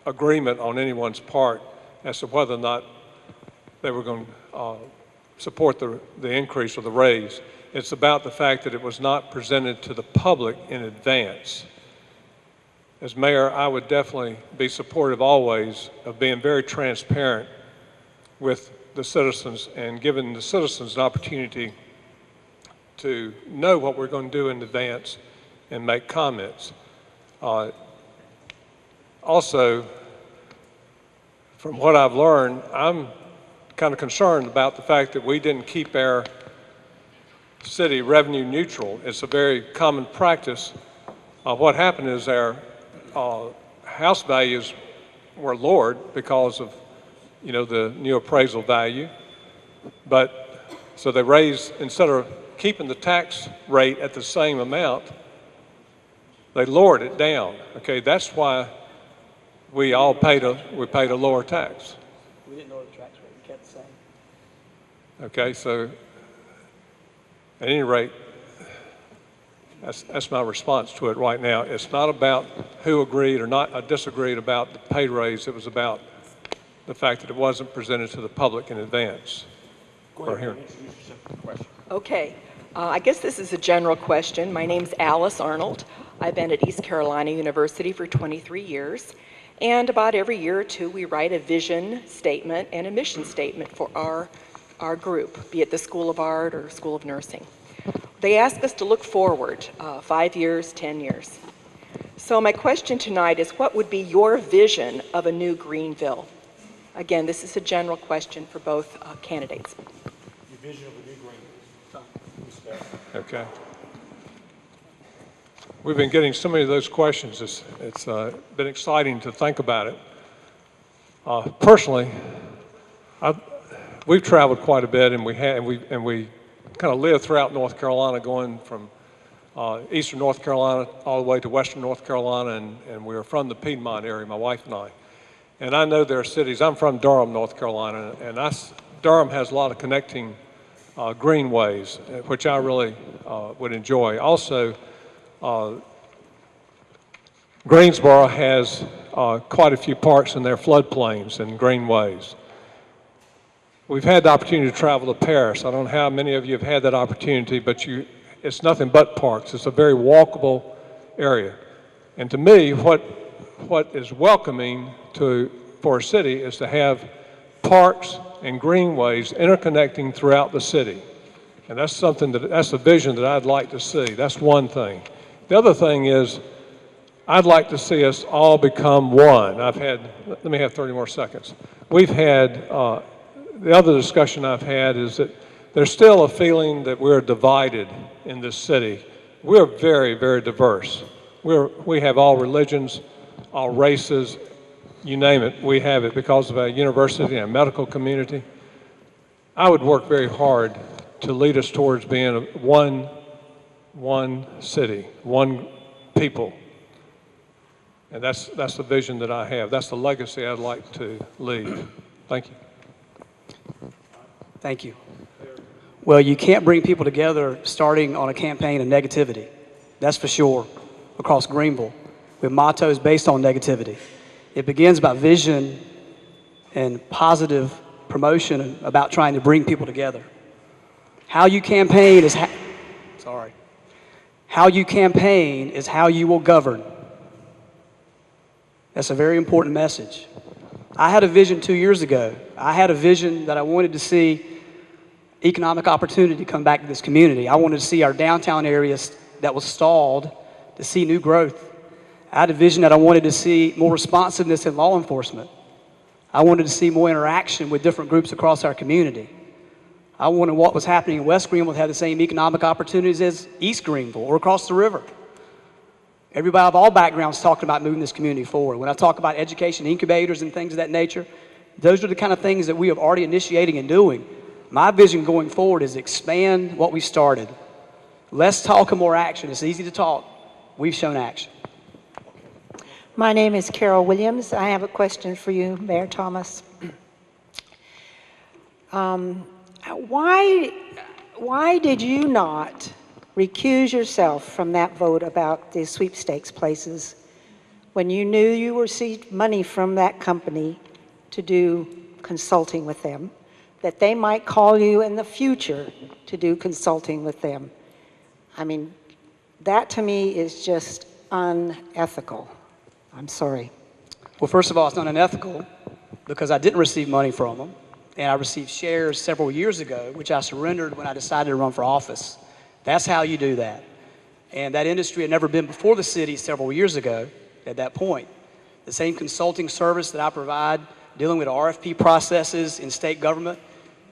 agreement on anyone's part as to whether or not they were going to support the increase or the raise. It's about the fact that it was not presented to the public in advance. As mayor, I would definitely be supportive always of being very transparent with the citizens and giving the citizens an opportunity to know what we're going to do in advance and make comments. Also, from what I've learned, I'm kind of concerned about the fact that we didn't keep our city revenue neutral. It's a very common practice. What happened is our house values were lowered because of, you know, the new appraisal value. But so they raised, instead of keeping the tax rate at the same amount, they lowered it down. Okay, that's why we all paid a lower tax. We didn't lower the tax rate, we kept the same. Okay, so at any rate, that's my response to it right now. It's not about who agreed or not disagreed about the pay raise. It was about the fact that it wasn't presented to the public in advance. Go ahead, introduce yourself to the question. Okay, I guess this is a general question. My name's Alice Arnold. I've been at East Carolina University for 23 years. And about every year or two, we write a vision statement and a mission statement for our group, be it the School of Art or School of Nursing. They ask us to look forward 5 years, 10 years. So my question tonight is, what would be your vision of a new Greenville? Again, this is a general question for both candidates. Your vision of a new Greenville. Okay. We've been getting so many of those questions. It's been exciting to think about it. Personally, we've traveled quite a bit, and we kind of live throughout North Carolina, going from eastern North Carolina all the way to western North Carolina, and we are from the Piedmont area, my wife and I. And I know there are cities. I'm from Durham, North Carolina, and Durham has a lot of connecting greenways, which I really would enjoy. Also, Greensboro has quite a few parks in their floodplains and greenways. We've had the opportunity to travel to Paris. I don't know how many of you have had that opportunity, but it's nothing but parks. It's a very walkable area. And to me, what is welcoming for a city is to have parks and greenways interconnecting throughout the city. And that's a vision that I'd like to see. That's one thing. The other thing is, I'd like to see us all become one. Let me have 30 more seconds. We've had, the other discussion I've had is that there's still a feeling that we're divided in this city. We're very, very diverse. We have all religions, all races, you name it, we have it because of our university and our medical community. I would work very hard to lead us towards being one city, one people. And that's the vision that I have. That's the legacy I'd like to leave. Thank you. Thank you. Well, you can't bring people together starting on a campaign of negativity. That's for sure, across Greenville, with mottos based on negativity. It begins about vision and positive promotion about trying to bring people together. How you campaign is how you will govern. That's a very important message. I had a vision 2 years ago. I had a vision that I wanted to see economic opportunity come back to this community. I wanted to see our downtown areas that was stalled to see new growth. I had a vision that I wanted to see more responsiveness in law enforcement. I wanted to see more interaction with different groups across our community. I wanted what was happening in West Greenville to have the same economic opportunities as East Greenville or across the river. Everybody of all backgrounds talking about moving this community forward. When I talk about education incubators and things of that nature, those are the kind of things that we have already initiating and doing. My vision going forward is expand what we started. Less talk and more action. It's easy to talk. We've shown action. My name is Carol Williams. I have a question for you, Mayor Thomas. Why did you not recuse yourself from that vote about the sweepstakes places when you knew you received money from that company to do consulting with them, that they might call you in the future to do consulting with them? I mean, that to me is just unethical. I'm sorry. Well, first of all, it's not unethical because I didn't receive money from them. and I received shares several years ago, which I surrendered when I decided to run for office. That's how you do that. And that industry had never been before the city several years ago at that point. The same consulting service that I provide dealing with RFP processes in state government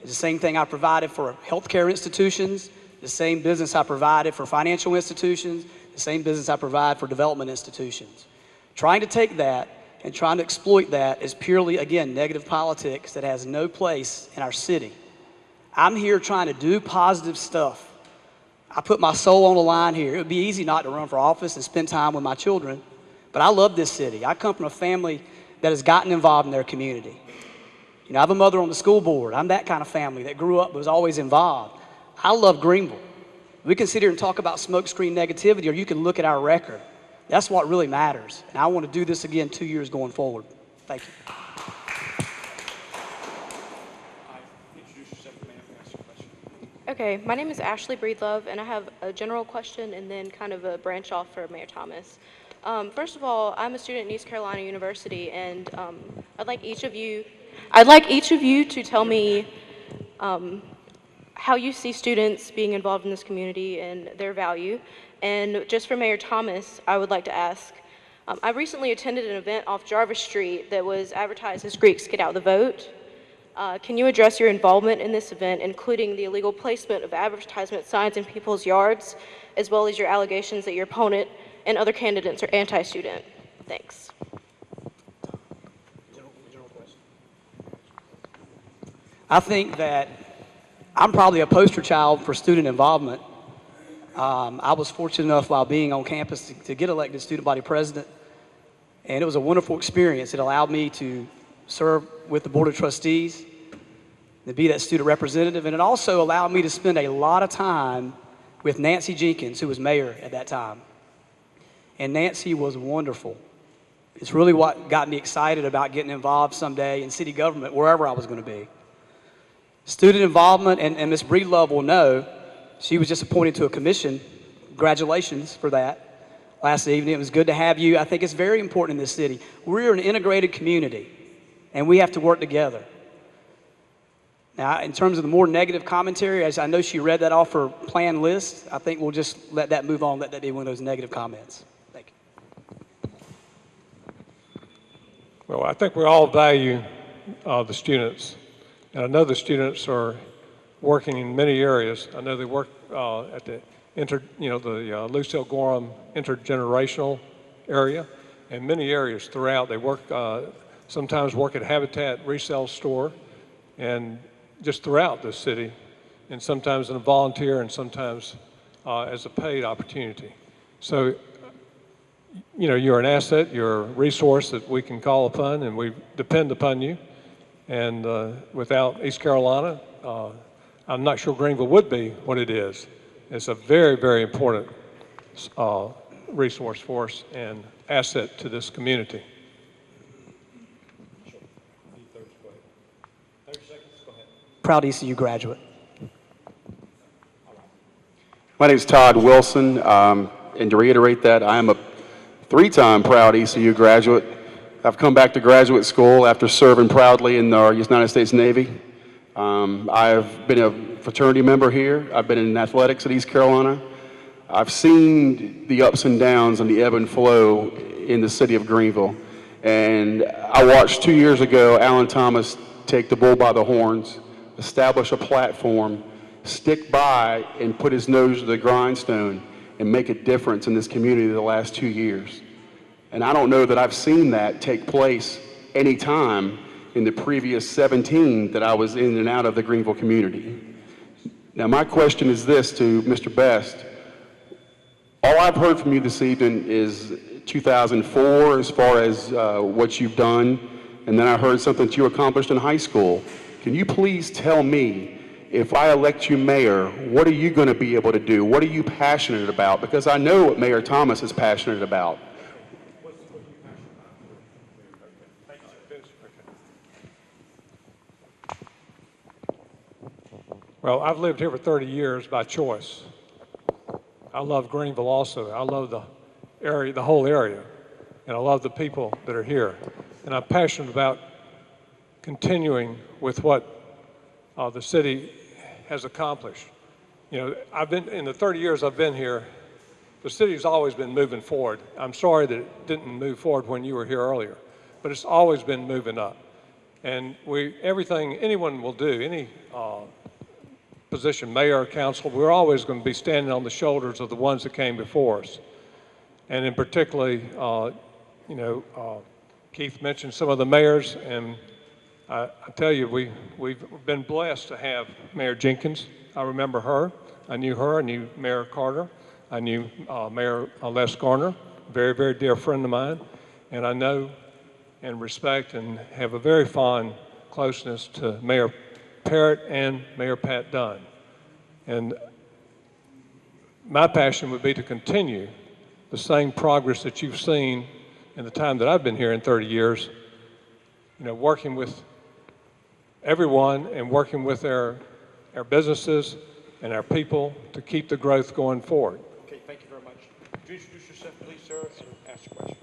is the same thing I provided for healthcare institutions, the same business I provided for financial institutions, the same business I provide for development institutions. Trying to take that and trying to exploit that is purely, again, negative politics that has no place in our city. I'm here trying to do positive stuff. I put my soul on the line here. It would be easy not to run for office and spend time with my children, but I love this city. I come from a family that has gotten involved in their community. You know, I have a mother on the school board. I'm that kind of family that grew up, was always involved. I love Greenville. We can sit here and talk about smokescreen negativity, or you can look at our record. That's what really matters. And I want to do this again 2 years going forward. Thank you. Okay, my name is Ashley Breedlove, and I have a general question and then kind of a branch off for Mayor Thomas. First of all, I'm a student at East Carolina University, and I'd like each of you to tell me how you see students being involved in this community and their value. And just for Mayor Thomas, I would like to ask, I recently attended an event off Jarvis Street that was advertised as Greeks Get Out the Vote. Can you address your involvement in this event, including the illegal placement of advertisement signs in people's yards, as well as your allegations that your opponent and other candidates are anti-student? Thanks. I think that I'm probably a poster child for student involvement. I was fortunate enough while being on campus to get elected student body president, and it was a wonderful experience. It allowed me to serve with the Board of Trustees, to be that student representative, and it also allowed me to spend a lot of time with Nancy Jenkins, who was mayor at that time. And Nancy was wonderful. It's really what got me excited about getting involved someday in city government, wherever I was going to be. Student involvement, and Ms. Breedlove will know, she was just appointed to a commission. Congratulations for that last evening. It was good to have you. I think it's very important in this city. We're an integrated community, and we have to work together. Now, in terms of the more negative commentary, as I know she read that off her planned list, I think we'll just let that move on, let that be one of those negative comments. Thank you. Well, I think we all value the students. And I know the students are working in many areas. I know they work at the Lucille Gorham intergenerational area, and many areas throughout. They work sometimes work at Habitat resale store, and just throughout the city, and sometimes in a volunteer and sometimes as a paid opportunity. So, you know, you're an asset, you're a resource that we can call upon, and we depend upon you. And without East Carolina, I'm not sure Greenville would be what it is. It's a very, very important resource for us and asset to this community. Proud ECU graduate. My name is Todd Wilson, and to reiterate that, I am a three-time proud ECU graduate. I've come back to graduate school after serving proudly in the United States Navy. I've been a fraternity member here. I've been in athletics at East Carolina. I've seen the ups and downs and the ebb and flow in the city of Greenville. And I watched 2 years ago Alan Thomas take the bull by the horns, establish a platform, stick by and put his nose to the grindstone and make a difference in this community the last 2 years. And I don't know that I've seen that take place any time in the previous 17 that I was in and out of the Greenville community. Now my question is this to Mr. Best. All I've heard from you this evening is 2004 as far as what you've done, and then I heard something that you accomplished in high school. Can you please tell me, if I elect you mayor, what are you going to be able to do? What are you passionate about? Because I know what Mayor Thomas is passionate about. Well, I've lived here for 30 years by choice. I love Greenville also. I love the area, the whole area, and I love the people that are here. And I'm passionate about continuing with what the city has accomplished. You know, I've been, in the 30 years I've been here, the city's always been moving forward. I'm sorry that it didn't move forward when you were here earlier, but it's always been moving up. And everything anyone will do, any position, mayor or council, we're always going to be standing on the shoulders of the ones that came before us. And in particularly, Keith mentioned some of the mayors, and I tell you, we've been blessed to have Mayor Jenkins. I remember her. I knew Mayor Carter. I knew Mayor Les Garner, very, very dear friend of mine. And I know and respect and have a very fond closeness to Mayor Parrott and Mayor Pat Dunn. And my passion would be to continue the same progress that you've seen in the time that I've been here in 30 years, working with everyone and working with our businesses and our people to keep the growth going forward. Okay, thank you very much. Would you introduce yourself, please, sir, and ask your question?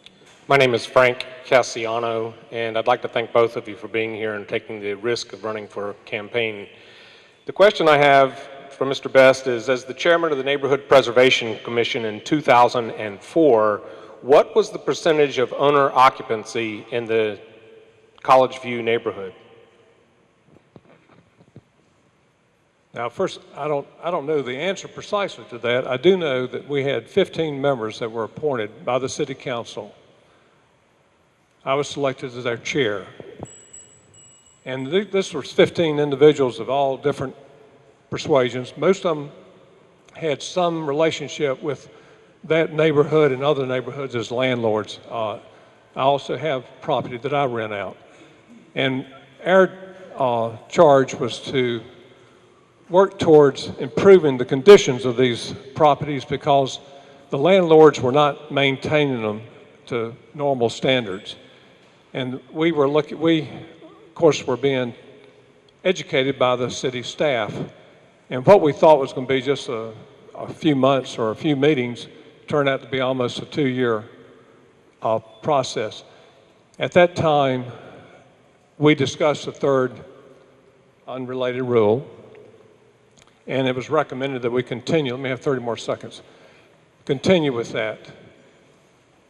My name is Frank Cassiano, and I'd like to thank both of you for being here and taking the risk of running for a campaign. The question I have for Mr. Best is, as the chairman of the Neighborhood Preservation Commission in 2004, what was the percentage of owner occupancy in the College View neighborhood? Now, first, I don't know the answer precisely to that. I do know that we had 15 members that were appointed by the city council. I was selected as their chair. And this was 15 individuals of all different persuasions. Most of them had some relationship with that neighborhood and other neighborhoods as landlords. I also have property that I rent out. And our charge was to work towards improving the conditions of these properties because the landlords were not maintaining them to normal standards. And we, of course, were being educated by the city staff. And what we thought was going to be just a few months or a few meetings turned out to be almost a 2-year process. At that time, we discussed the third unrelated rule, and it was recommended that we continue. Let me have 30 more seconds. Continue with that.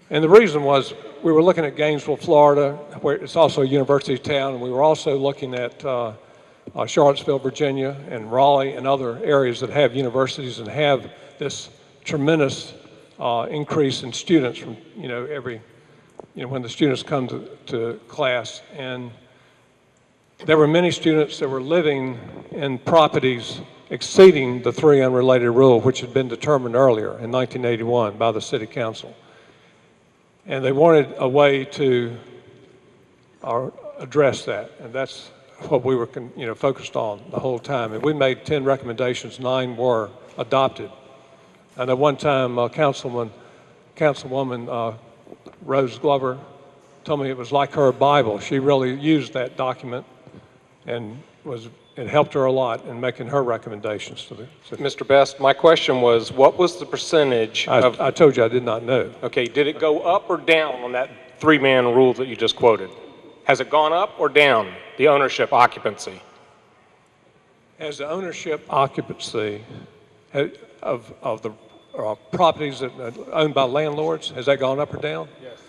And the reason was we were looking at Gainesville, Florida, where it's also a university town, and we were also looking at Charlottesville, Virginia, and Raleigh and other areas that have universities and have this tremendous increase in students from, when the students come to class. And there were many students that were living in properties exceeding the 3 unrelated rule, which had been determined earlier in 1981 by the city council. And they wanted a way to address that, and that's what we were focused on the whole time. And we made 10 recommendations, 9 were adopted. And at one time, Councilwoman Rose Glover told me it was like her Bible. She really used that document, and it helped her a lot in making her recommendations to the city. Mr. Best, my question was, what was the percentage of... I told you I did not know. Okay, did it go up or down on that 3-man rule that you just quoted? Has it gone up or down, the ownership occupancy? Has the ownership occupancy of the properties that are owned by landlords, has that gone up or down? Yes.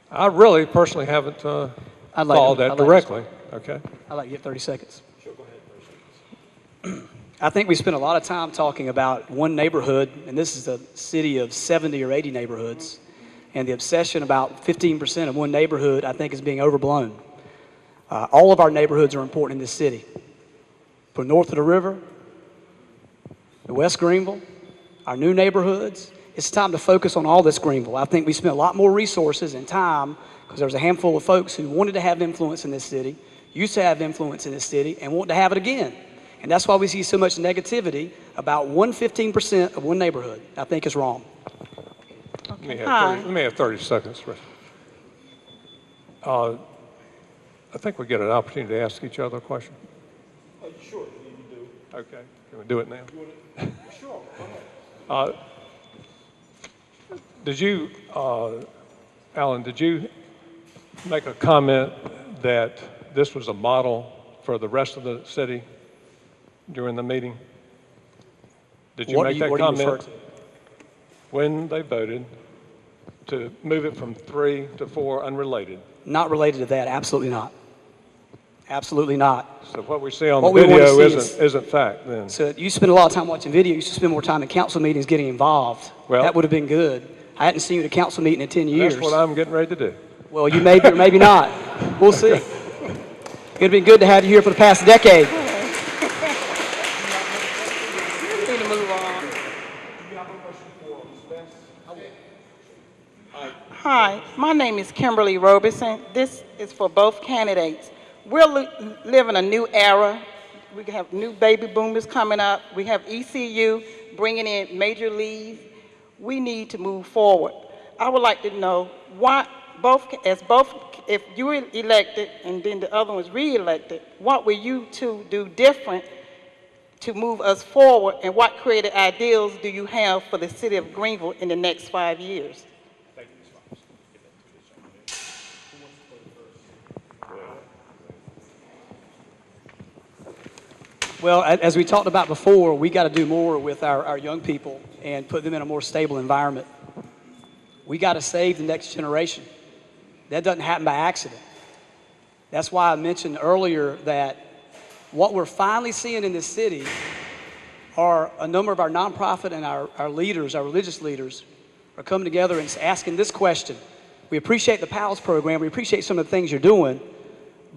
I really personally haven't followed that directly. Okay. I'd like to get 30 seconds. Sure, go ahead. 30 seconds. I think we spent a lot of time talking about one neighborhood, and this is a city of 70 or 80 neighborhoods, and the obsession about 15% of one neighborhood, I think, is being overblown. All of our neighborhoods are important in this city. From north of the river, the West Greenville, our new neighborhoods. It's time to focus on all this Greenville. I think we spent a lot more resources and time because there was a handful of folks who wanted to have influence in this city, used to have influence in this city, and want to have it again. And that's why we see so much negativity about 15% of one neighborhood. I think is wrong. Okay. Let me have 30 seconds. I think we get an opportunity to ask each other a question. Sure, you do. Okay, can we do it now? Sure, go ahead. Did you, Alan, did you make a comment that this was a model for the rest of the city? during the meeting? Did you What make do you that refer comment to? when they voted to move it from 3 to 4 unrelated? Not related to that, absolutely not. Absolutely not. So what we see on What the we wanna video see isn't fact then? So you spend a lot of time watching video, you should spend more time in council meetings getting involved. Well- That would have been good. I hadn't seen you at a council meeting in 10 years. That's what I'm getting ready to do. Well, you may be or maybe not. We'll see. It'd been good to have you here for the past decade. Need to move on. Hi, my name is Kimberly Roberson. This is for both candidates. We're living a new era. We have new baby boomers coming up. We have ECU bringing in major leagues. We need to move forward. I would like to know why if you were elected and then the other was re-elected, what will you two do different to move us forward, and what creative ideals do you have for the city of Greenville in the next 5 years? Well, as we talked about before, we got to do more with our young people and put them in a more stable environment. We got to save the next generation. That doesn't happen by accident. That's why I mentioned earlier that what we're finally seeing in this city are a number of our nonprofit and our leaders, our religious leaders, are coming together and asking this question. We appreciate the PALS program. We appreciate some of the things you're doing.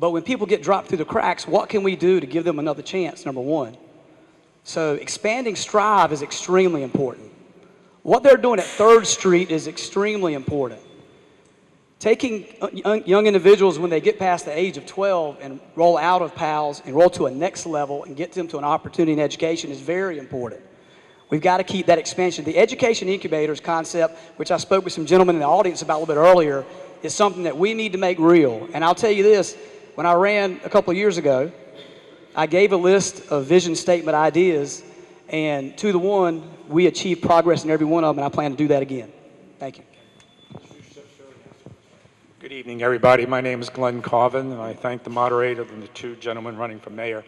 But when people get dropped through the cracks, what can we do to give them another chance, number one? So expanding Strive is extremely important. What they're doing at 3rd Street is extremely important. Taking young individuals when they get past the age of 12 and roll out of PALS and roll to a next level and get them to an opportunity in education is very important. We've got to keep that expansion. The education incubators concept, which I spoke with some gentlemen in the audience about a little bit earlier, is something that we need to make real. And I'll tell you this, when I ran a couple of years ago, I gave a list of vision statement ideas, and 2 to 1, we achieved progress in every one of them, and I plan to do that again. Thank you. Good evening, everybody. My name is Glenn Colvin, and I thank the moderator and the 2 gentlemen running for mayor.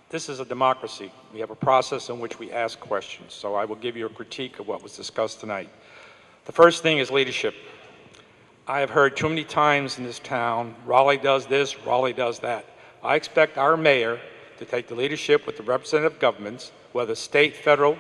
This is a democracy. We have a process in which we ask questions, so I will give you a critique of what was discussed tonight. The first thing is leadership. I have heard too many times in this town, Raleigh does this, Raleigh does that. I expect our mayor to take the leadership with the representative governments, whether state, federal,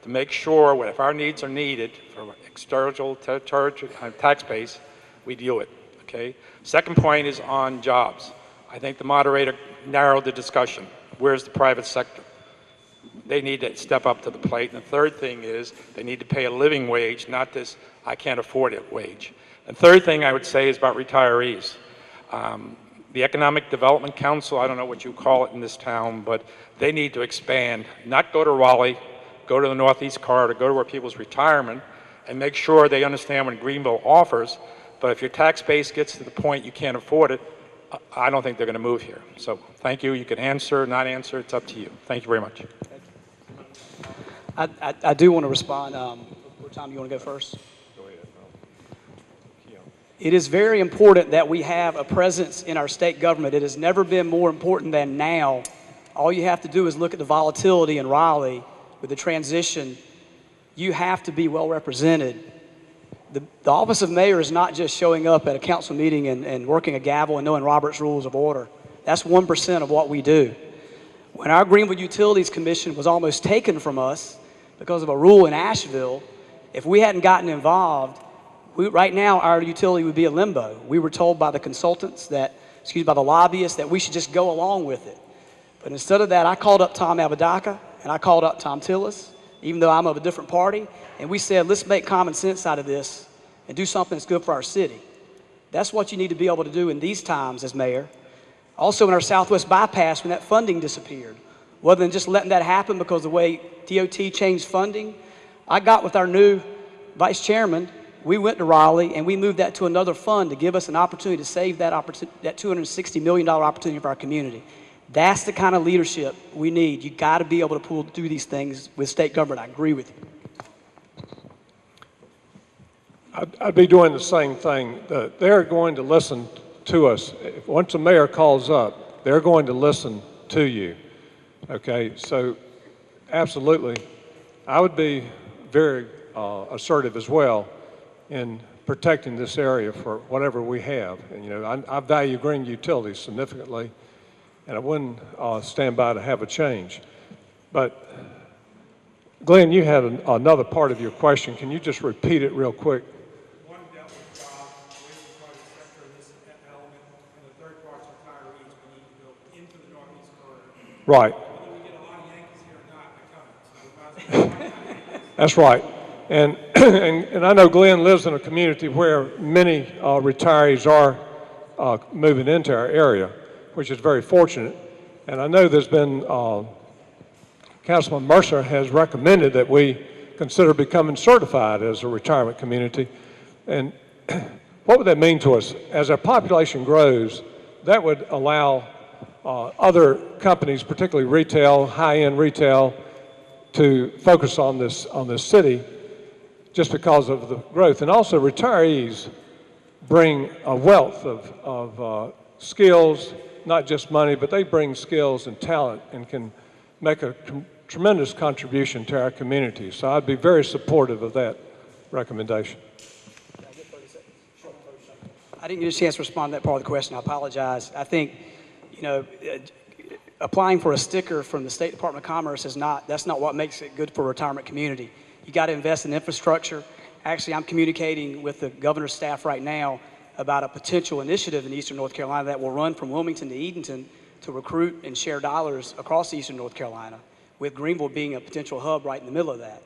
to make sure if our needs are needed for external tax base, we deal it, okay? Second point is on jobs. I think the moderator narrowed the discussion. Where's the private sector? They need to step up to the plate. And the third thing is they need to pay a living wage, not this I can't afford it wage. And third thing I would say is about retirees. The Economic Development Council, I don't know what you call it in this town, but they need to expand, not go to Raleigh, go to the Northeast Corridor, go to where people's retirement, and make sure they understand what Greenville offers. But if your tax base gets to the point you can't afford it, I don't think they're going to move here. So thank you. You can answer, not answer. It's up to you. Thank you very much. I do want to respond. Tom, you want to go first? It is very important that we have a presence in our state government. It has never been more important than now. All you have to do is look at the volatility in Raleigh with the transition. You have to be well represented. The office of mayor is not just showing up at a council meeting and working a gavel and knowing Robert's Rules of Order. That's 1% of what we do. When our Greenville Utilities Commission was almost taken from us because of a rule in Asheville, if we hadn't gotten involved, right now our utility would be a limbo. We were told by the consultants by the lobbyists that we should just go along with it. But instead of that, I called up Tom Apodaca and I called up Tom Tillis, even though I'm of a different party, and we said, let's make common sense out of this and do something that's good for our city. That's what you need to be able to do in these times as mayor. Also in our Southwest bypass, when that funding disappeared, rather than just letting that happen because of the way DOT changed funding, I got with our new vice chairman, we went to Raleigh and we moved that to another fund to give us an opportunity to save that $260 million opportunity for our community. That's the kind of leadership we need. You got to be able to do these things with state government. I agree with you. I'd be doing the same thing. They're going to listen to us. Once the mayor calls up, they're going to listen to you. Okay, so absolutely, I would be very assertive as well in protecting this area for whatever we have. And you know, I value green utilities significantly, and I wouldn't stand by to have a change. But Glenn, you had another part of your question. Can you just repeat it real quick? One dealt with jobs, away from the private sector in this element, and the third part's retirees. We need to go into the northeast corridor. Right. Whether we get a lot of Yankees here or not, they're coming. So we might as well. That's right. And, and I know Glenn lives in a community where many retirees are moving into our area, which is very fortunate. And I know there's been Councilman Mercer has recommended that we consider becoming certified as a retirement community. And what would that mean to us? As our population grows, that would allow other companies, particularly retail, high-end retail, to focus on this city just because of the growth. And also retirees bring a wealth of skills, not just money, but they bring skills and talent and can make a tremendous contribution to our community. So I'd be very supportive of that recommendation. I didn't get a chance to respond to that part of the question. I apologize. I think, you know, applying for a sticker from the State Department of Commerce that's not what makes it good for a retirement community. You got to invest in infrastructure. Actually, I'm communicating with the governor's staff right now about a potential initiative in Eastern North Carolina that will run from Wilmington to Edenton to recruit and share dollars across Eastern North Carolina, with Greenville being a potential hub right in the middle of that.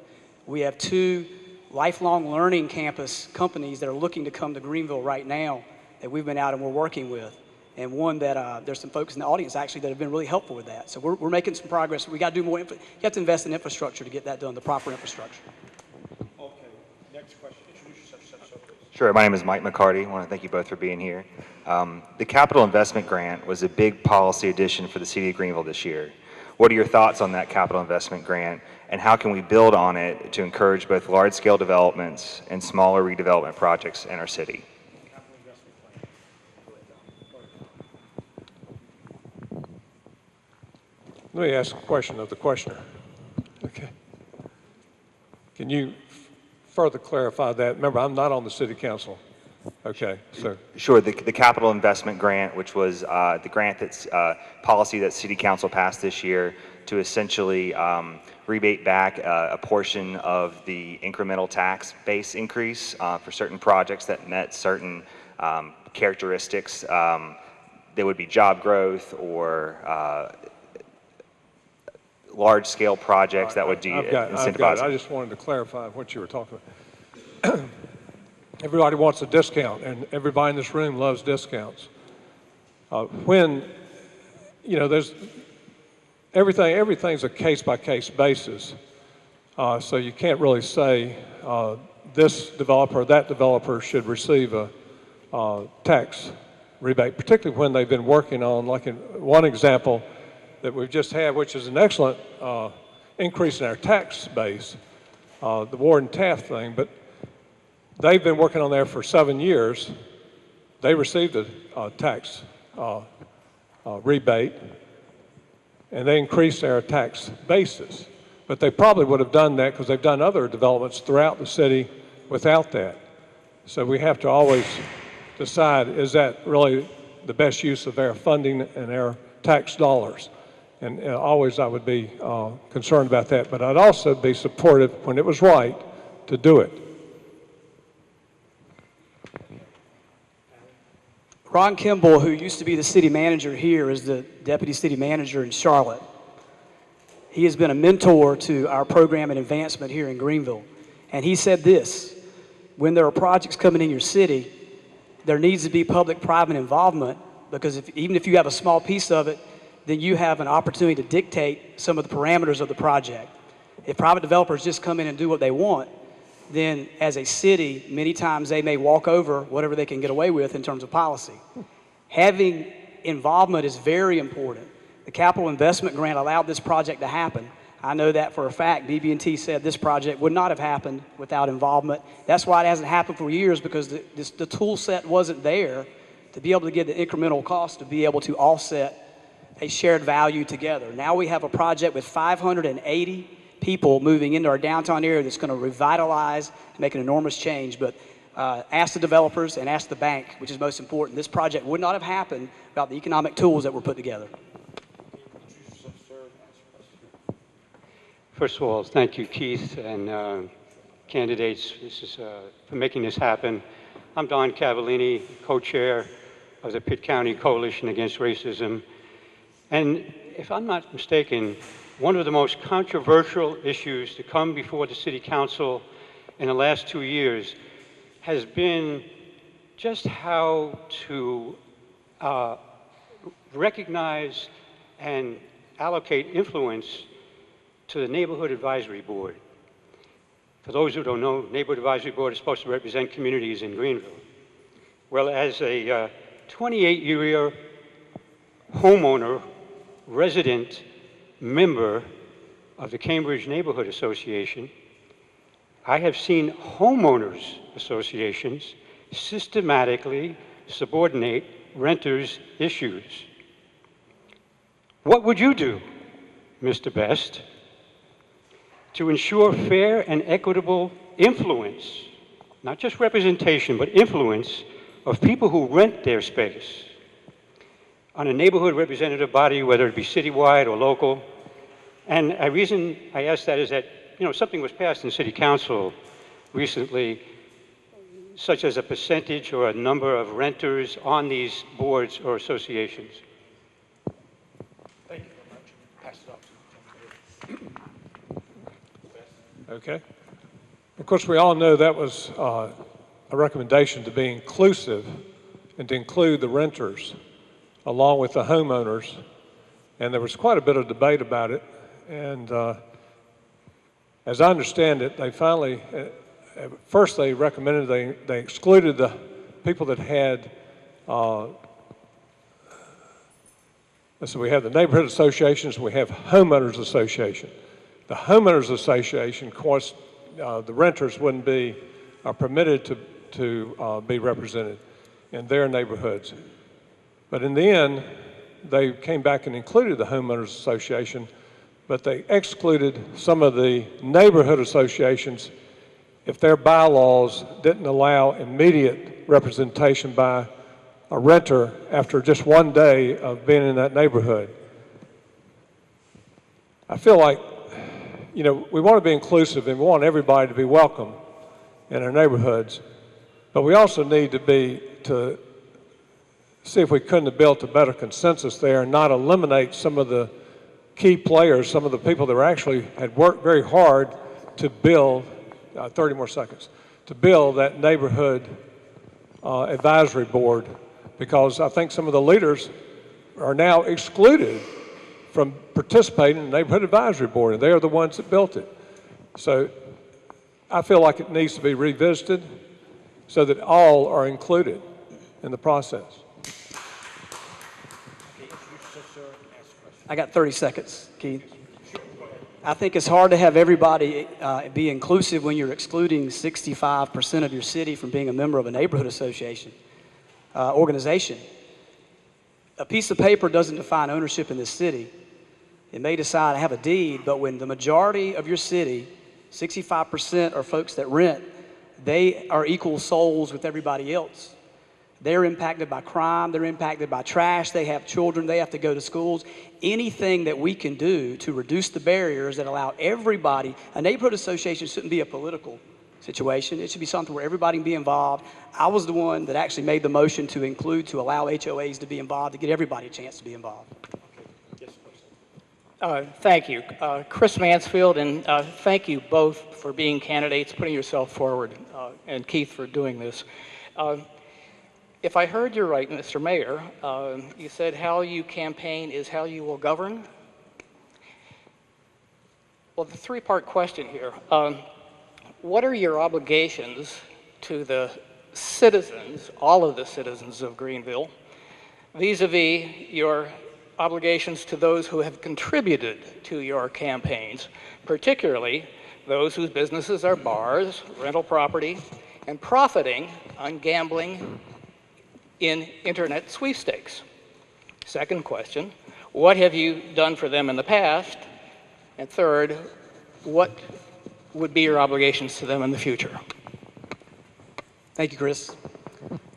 We have 2 lifelong learning campus companies that are looking to come to Greenville right now that we've been out and we're working with. And one that there's some folks in the audience actually that have been really helpful with that. So we're making some progress. We got to do more. You have to invest in infrastructure to get that done, the proper infrastructure. Okay, next question. Introduce yourself, please. Sure, my name is Mike McCarty. I want to thank you both for being here. The capital investment grant was a big policy addition for the city of Greenville this year. What are your thoughts on that capital investment grant, and how can we build on it to encourage both large-scale developments and smaller redevelopment projects in our city? Let me ask a question of the questioner. Okay. Can you further clarify that? Remember, I'm not on the city council. Okay, so. Sure, the capital investment grant, which was the grant that's policy that city council passed this year to essentially rebate back a portion of the incremental tax base increase for certain projects that met certain characteristics. There would be job growth or large-scale projects that would incentivize. I just wanted to clarify what you were talking about. Everybody wants a discount, and everybody in this room loves discounts. When, you know, there's everything's a case-by-case basis, so you can't really say this developer or that developer should receive a tax rebate, particularly when they've been working on, like in one example that we've just had, which is an excellent increase in our tax base, the Warden Taft thing, but they've been working on there for 7 years. They received a tax rebate, and they increased their tax basis. But they probably would have done that because they've done other developments throughout the city without that. So we have to always decide, is that really the best use of our funding and our tax dollars? And always I would be concerned about that. But I'd also be supportive, when it was right, to do it. Ron Kimball, who used to be the city manager here, is the deputy city manager in Charlotte. He has been a mentor to our program and advancement here in Greenville. And he said this: when there are projects coming in your city, there needs to be public-private involvement, because even if you have a small piece of it, then you have an opportunity to dictate some of the parameters of the project. If private developers just come in and do what they want, then as a city, many times they may walk over whatever they can get away with in terms of policy. Having involvement is very important. The capital investment grant allowed this project to happen. I know that for a fact. BB&T said this project would not have happened without involvement. That's why it hasn't happened for years, because the tool set wasn't there to be able to get the incremental cost to be able to offset a shared value together. Now we have a project with 580 people moving into our downtown area that's going to revitalize and make an enormous change. But ask the developers and ask the bank, which is most important. This project would not have happened without the economic tools that were put together. First of all, thank you, Keith, and candidates for making this happen. I'm Don Cavallini, co-chair of the Pitt County Coalition Against Racism. And if I'm not mistaken, one of the most controversial issues to come before the City Council in the last 2 years has been just how to recognize and allocate influence to the Neighborhood Advisory Board. For those who don't know, Neighborhood Advisory Board is supposed to represent communities in Greenville. Well, as a 28-year homeowner, resident, member of the Cambridge Neighborhood Association, I have seen homeowners associations systematically subordinate renters' issues. What would you do, Mr. Best, to ensure fair and equitable influence, not just representation, but influence of people who rent their space on a neighborhood representative body, whether it be citywide or local? And the reason I ask that is that, you know, something was passed in City Council recently, such as a percentage or a number of renters on these boards or associations. Thank you very much. Pass it off. Okay. Of course, we all know that was a recommendation to be inclusive and to include the renters along with the homeowners. And there was quite a bit of debate about it. And as I understand it, they finally, first they recommended they excluded the people that had, so we have the neighborhood associations, we have homeowners association. The homeowners association, of course, the renters wouldn't be permitted to be represented in their neighborhoods. But in the end, they came back and included the homeowners association, but they excluded some of the neighborhood associations if their bylaws didn't allow immediate representation by a renter after just one day of being in that neighborhood. I feel like, you know, we want to be inclusive and we want everybody to be welcome in our neighborhoods, but we also need to see if we couldn't have built a better consensus there and not eliminate some of the key players, some of the people that actually had worked very hard to build, 30 more seconds, to build that neighborhood advisory board, because I think some of the leaders are now excluded from participating in the neighborhood advisory board, and they are the ones that built it. So I feel like it needs to be revisited so that all are included in the process. I got 30 seconds, Keith. I think it's hard to have everybody be inclusive when you're excluding 65% of your city from being a member of a neighborhood association, organization. A piece of paper doesn't define ownership in this city. It may decide to have a deed, but when the majority of your city, 65% are folks that rent, they are equal souls with everybody else. They're impacted by crime, they're impacted by trash, they have children, they have to go to schools. Anything that we can do to reduce the barriers that allow everybody, a neighborhood association shouldn't be a political situation. It should be something where everybody can be involved. I was the one that actually made the motion to allow HOAs to be involved, to get everybody a chance to be involved. Thank you. Chris Mansfield, and thank you both for being candidates, putting yourself forward, and Keith for doing this. If I heard you right, Mr. Mayor, you said how you campaign is how you will govern. Well, the three-part question here. What are your obligations to the citizens, all of the citizens of Greenville, vis-a-vis your obligations to those who have contributed to your campaigns, particularly those whose businesses are bars, rental property, and profiting on gambling in internet sweepstakes? Second question, What have you done for them in the past? And third, what would be your obligations to them in the future? Thank you, Chris.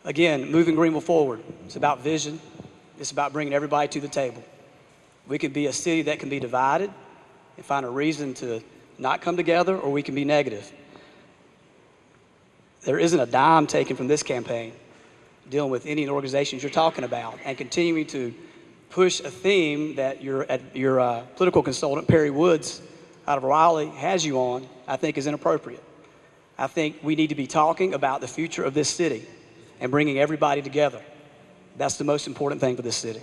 Again, moving Greenville forward. It's about vision. It's about bringing everybody to the table. We can be a city that can be divided and find a reason to not come together, or we can be negative. There isn't a dime taken from this campaign dealing with any organizations you're talking about, and continuing to push a theme that your political consultant, Perry Woods, out of Raleigh, has you on, I think is inappropriate. I think we need to be talking about the future of this city and bringing everybody together. That's the most important thing for this city.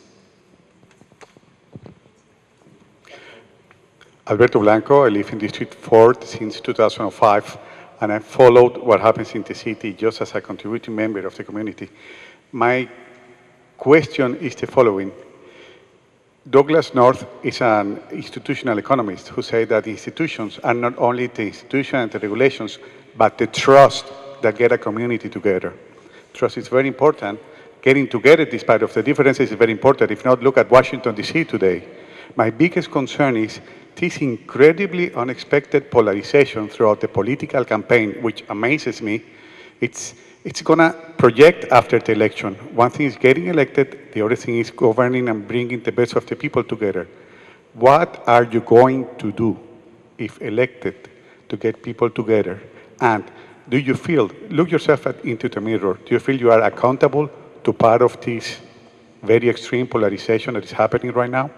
Alberto Blanco, I live in District 4 since 2005, and I followed what happens in the city just as a contributing member of the community. My question is the following. Douglas North is an institutional economist who said that institutions are not only the institution and the regulations, but the trust that get a community together. Trust is very important. Getting together despite of the differences is very important. If not, look at Washington, D.C. today. My biggest concern is this incredibly unexpected polarization throughout the political campaign, which amazes me. It's gonna project after the election. One thing is getting elected, the other thing is governing and bringing the best of the people together. What are you going to do if elected to get people together? And do you feel, look yourself into the mirror, do you feel you are accountable to part of this very extreme polarization that is happening right now?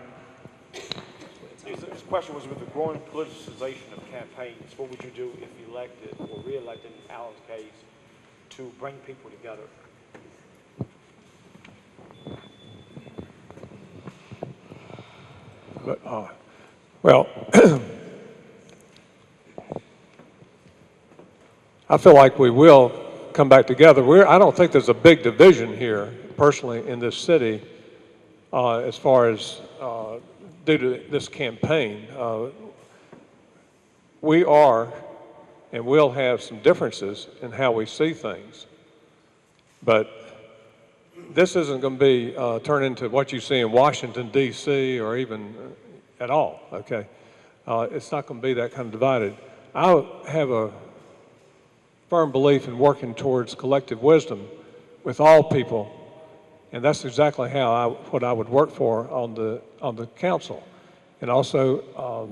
His question was, with the growing politicization of campaigns, what would you do if elected or re-elected in Alan's case to bring people together? Well, I feel like we will come back together. I don't think there's a big division here, personally, in this city as far as due to this campaign. We are and will have some differences in how we see things. But this isn't going to be turned into what you see in Washington, D.C., or even at all, okay? It's not going to be that kind of divided. I have a firm belief in working towards collective wisdom with all people, and that's exactly what I would work for on the council. And also,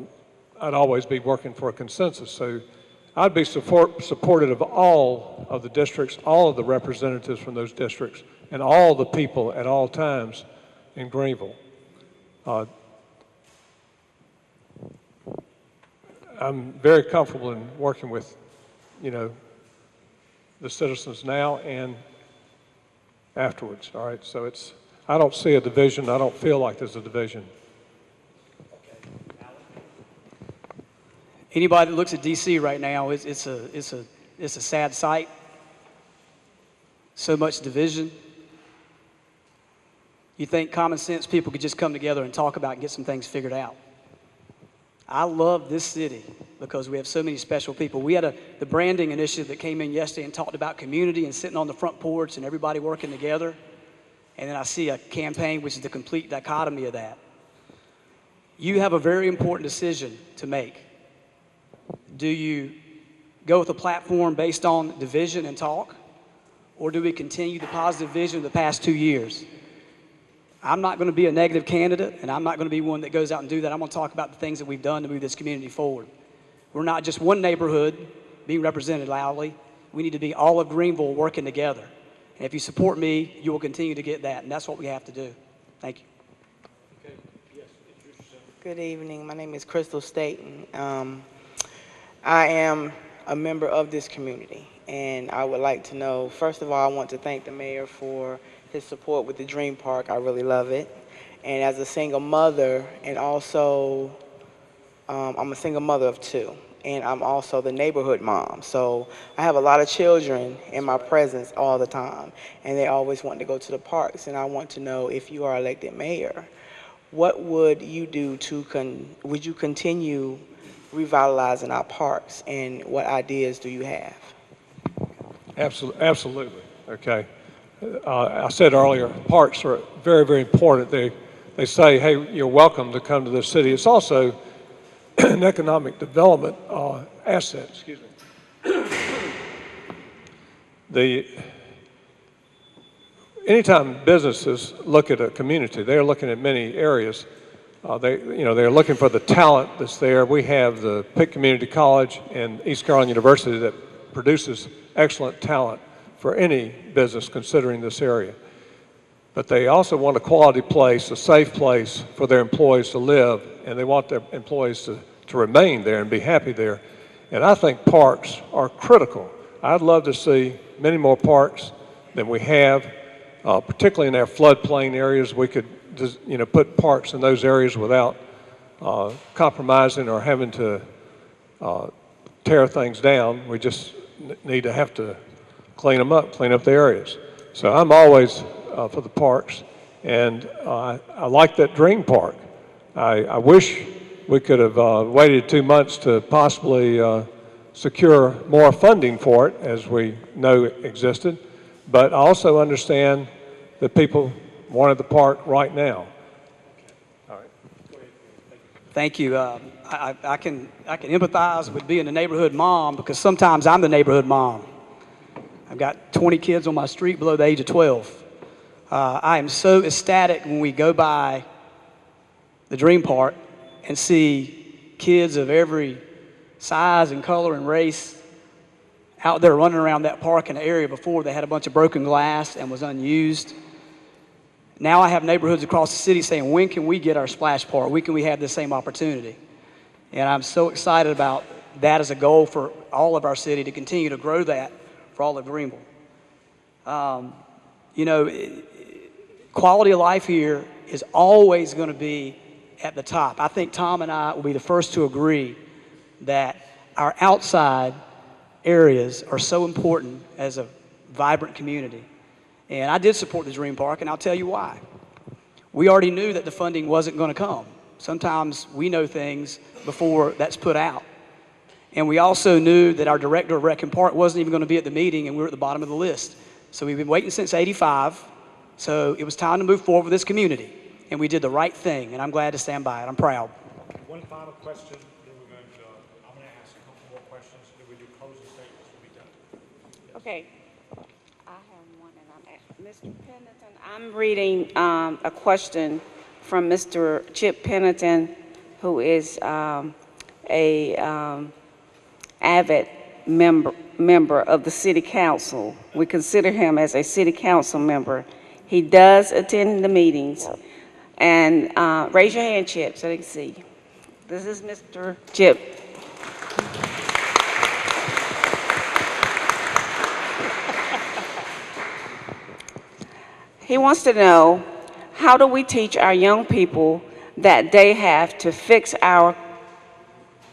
I'd always be working for a consensus. So I'd be supportive of all of the districts, all of the representatives from those districts, and all the people at all times in Greenville. I'm very comfortable in working with, the citizens now and afterwards, all right? So I don't see a division. I don't feel like there's a division. Anybody that looks at D.C. right now, it's a sad sight. So much division. You think common sense people could just come together and talk about and get some things figured out. I love this city because we have so many special people. We had the branding initiative that came in yesterday and talked about community and sitting on the front porch and everybody working together. And then I see a campaign which is the complete dichotomy of that. You have a very important decision to make. Do you go with a platform based on division and talk, or do we continue the positive vision of the past 2 years? I'm not going to be a negative candidate, and I'm not going to be one that goes out and do that. I'm going to talk about the things that we've done to move this community forward. We're not just one neighborhood being represented loudly. We need to be all of Greenville working together. And if you support me, you will continue to get that, and that's what we have to do. Thank you. Okay. Yes, introduce yourself. Good evening. My name is Crystal Staten. I am a member of this community, and I would like to know, first of all, I want to thank the mayor for his support with the Dream Park. I really love it. And as a single mother, and also I'm a single mother of 2, and I'm also the neighborhood mom. So I have a lot of children in my presence all the time, and they always want to go to the parks. And I want to know, if you are elected mayor, what would you do would you continue revitalizing our parks, and what ideas do you have? Absolutely. Okay. I said earlier, parks are very, very important. they say, hey, you're welcome to come to this city. It's also an economic development asset, excuse me. Anytime businesses look at a community, they're looking at many areas. They're looking for the talent that's there. We have the Pitt Community College and East Carolina University that produces excellent talent for any business considering this area. But they also want a quality place, a safe place for their employees to live, and they want their employees to remain there and be happy there. And I think parks are critical. I'd love to see many more parks than we have, particularly in our floodplain areas. We could put parks in those areas without compromising or having to tear things down. We just need to have to clean up the areas. So I'm always for the parks, and I like that dream park. I wish we could have waited 2 months to possibly secure more funding for it, as we know existed, but I also understand that people wanted the park right now. All right. Thank you. I can empathize with being a neighborhood mom, because sometimes I'm the neighborhood mom. I've got 20 kids on my street below the age of 12. I am so ecstatic when we go by the Dream Park and see kids of every size and color and race out there running around that park in the area. Before, they had a bunch of broken glass and was unused. Now I have neighborhoods across the city saying, when can we get our splash park? When can we have the same opportunity? And I'm so excited about that as a goal for all of our city, to continue to grow that for all of Greenville. Quality of life here is always going to be at the top. I think Tom and I will be the first to agree that our outside areas are so important as a vibrant community. And I did support the Dream Park, and I'll tell you why. We already knew that the funding wasn't going to come. Sometimes we know things before that's put out. And we also knew that our director of Rec and Park wasn't even going to be at the meeting, and we were at the bottom of the list. So we've been waiting since '85. So it was time to move forward with this community. And we did the right thing, and I'm glad to stand by it. I'm proud. One final question, then I'm going to ask a couple more questions, then we do closing statements, we'll be done. Yes. Okay. I have one, and Mr. Pennington, I'm reading a question from Mr. Chip Pennington, who is a avid member of the City Council. We consider him as a City Council member. He does attend the meetings. And raise your hand, Chip, so they can see. This is Mr. Chip. He wants to know, how do we teach our young people that they have to fix our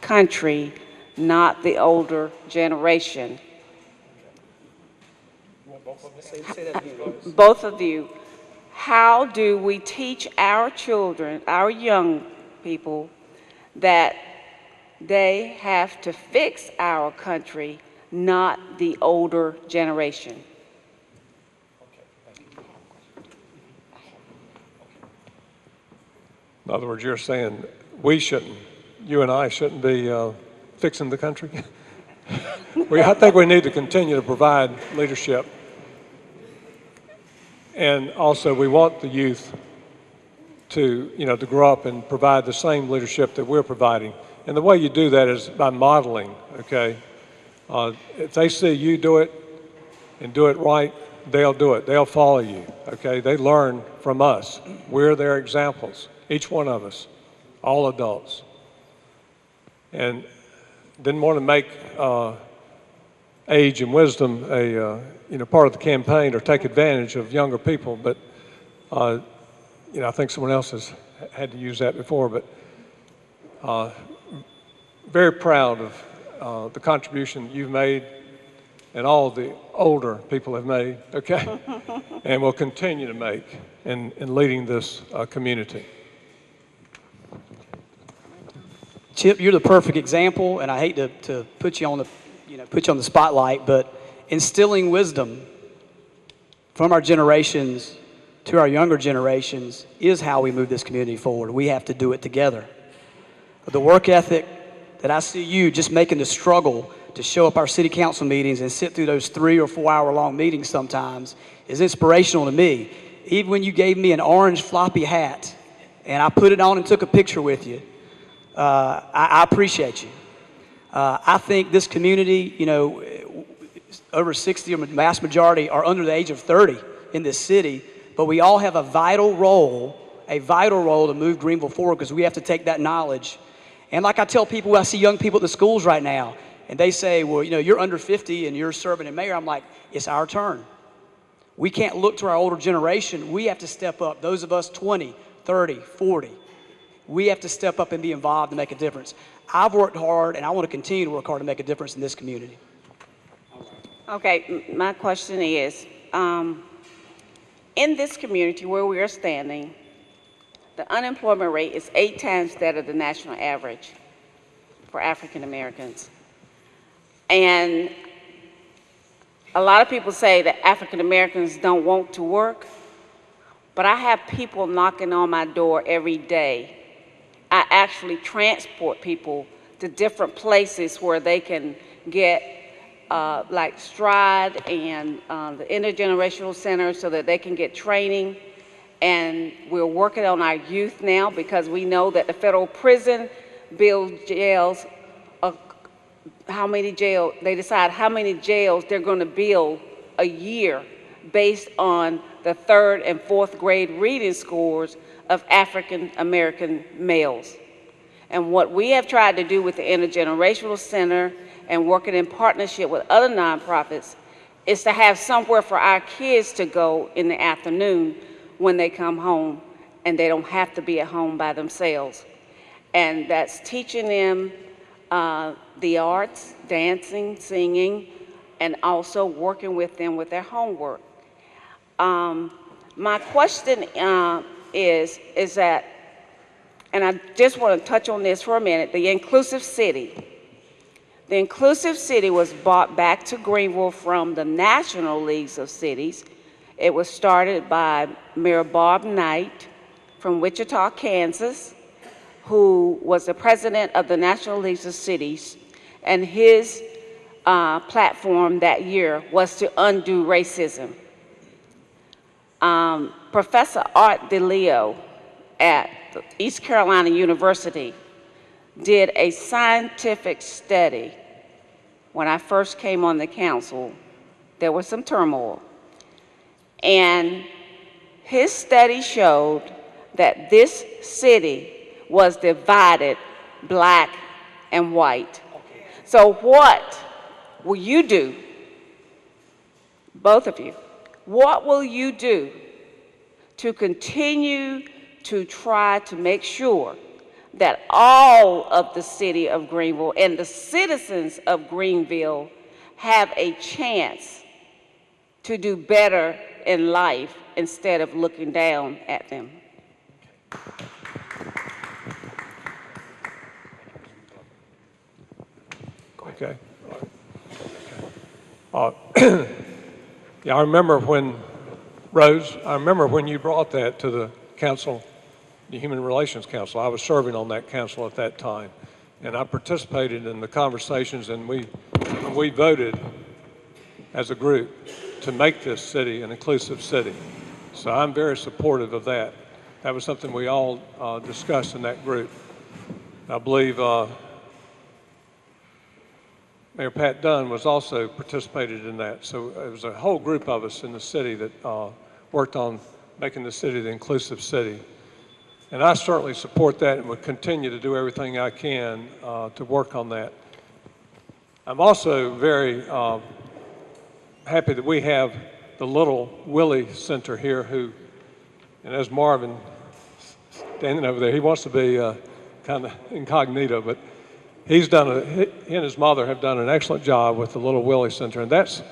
country, not the older generation? Both of you. How do we teach our children, our young people, that they have to fix our country, not the older generation? In other words, you're saying you and I shouldn't be fixing the country? I think we need to continue to provide leadership. And also, we want the youth to grow up and provide the same leadership that we're providing. And the way you do that is by modeling, okay? If they see you do it and do it right, they'll do it. They'll follow you, okay? They learn from us. We're their examples, each one of us, all adults. And didn't want to make age and wisdom a part of the campaign or take advantage of younger people, but I think someone else has had to use that before. But very proud of the contribution you've made and all the older people have made, okay, and will continue to make in leading this community. Chip, you're the perfect example, and I hate to put you on the spotlight, but instilling wisdom from our generations to our younger generations is how we move this community forward. We have to do it together. The work ethic that I see you just making the struggle to show up our city council meetings and sit through those 3 or 4 hour long meetings sometimes is inspirational to me. Even when you gave me an orange floppy hat and I put it on and took a picture with you, I appreciate you. I think this community, you know, over 60, or mass majority, are under the age of 30 in this city, but we all have a vital role to move Greenville forward, because we have to take that knowledge. And like I tell people, I see young people at the schools right now, and they say, well, you know, you're under 50 and you're serving in mayor. I'm like, it's our turn. We can't look to our older generation. We have to step up. Those of us 20, 30, 40, we have to step up and be involved and make a difference. I've worked hard, and I want to continue to work hard to make a difference in this community. Okay, my question is, in this community where we are standing, the unemployment rate is 8 times that of the national average for African Americans. And a lot of people say that African Americans don't want to work, but I have people knocking on my door every day. I actually transport people to different places where they can get like Stride and the Intergenerational Center, so that they can get training. And we're working on our youth now, because we know that the federal prison builds jails, they decide how many jails they're going to build a year based on the 3rd and 4th grade reading scores of African American males. And what we have tried to do with the Intergenerational Center and working in partnership with other nonprofits is to have somewhere for our kids to go in the afternoon when they come home, and they don't have to be at home by themselves. And that's teaching them the arts, dancing, singing, and also working with them with their homework. My question is that, and I just want to touch on this for a minute, the inclusive city. The inclusive city was brought back to Greenville from the National Leagues of Cities. It was started by Mayor Bob Knight from Wichita, Kansas, who was the president of the National Leagues of Cities, and his platform that year was to undo racism. Professor Art DeLeo at East Carolina University did a scientific study. When I first came on the council, there was some turmoil. And his study showed that this city was divided black and white. So what will you do, both of you, what will you do to continue to try to make sure that all of the city of Greenville and the citizens of Greenville have a chance to do better in life instead of looking down at them? Okay. Yeah, I remember when, Rose, I remember when you brought that to the council, the Human Relations Council. I was serving on that council at that time, and I participated in the conversations, and we voted as a group to make this city an inclusive city. So I'm very supportive of that. That was something we all discussed in that group. I believe Mayor Pat Dunn was also participated in that. So it was a whole group of us in the city that worked on making the city the inclusive city. And I certainly support that and would continue to do everything I can to work on that. I'm also very happy that we have the Little Willie Center here, who, and as Marvin standing over there, he wants to be kind of incognito, but he and his mother have done an excellent job with the Little Willie Center, and that's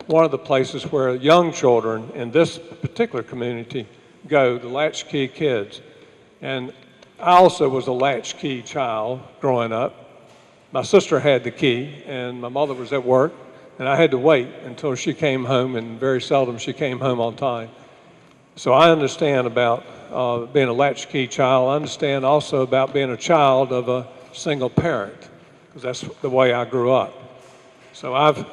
one of the places where young children in this particular community go, the latchkey kids. And I also was a latchkey child growing up. My sister had the key, and my mother was at work, and I had to wait until she came home, and very seldom she came home on time. So I understand about being a latchkey child. I understand also about being a child of a single parent, because that's the way I grew up. So I'm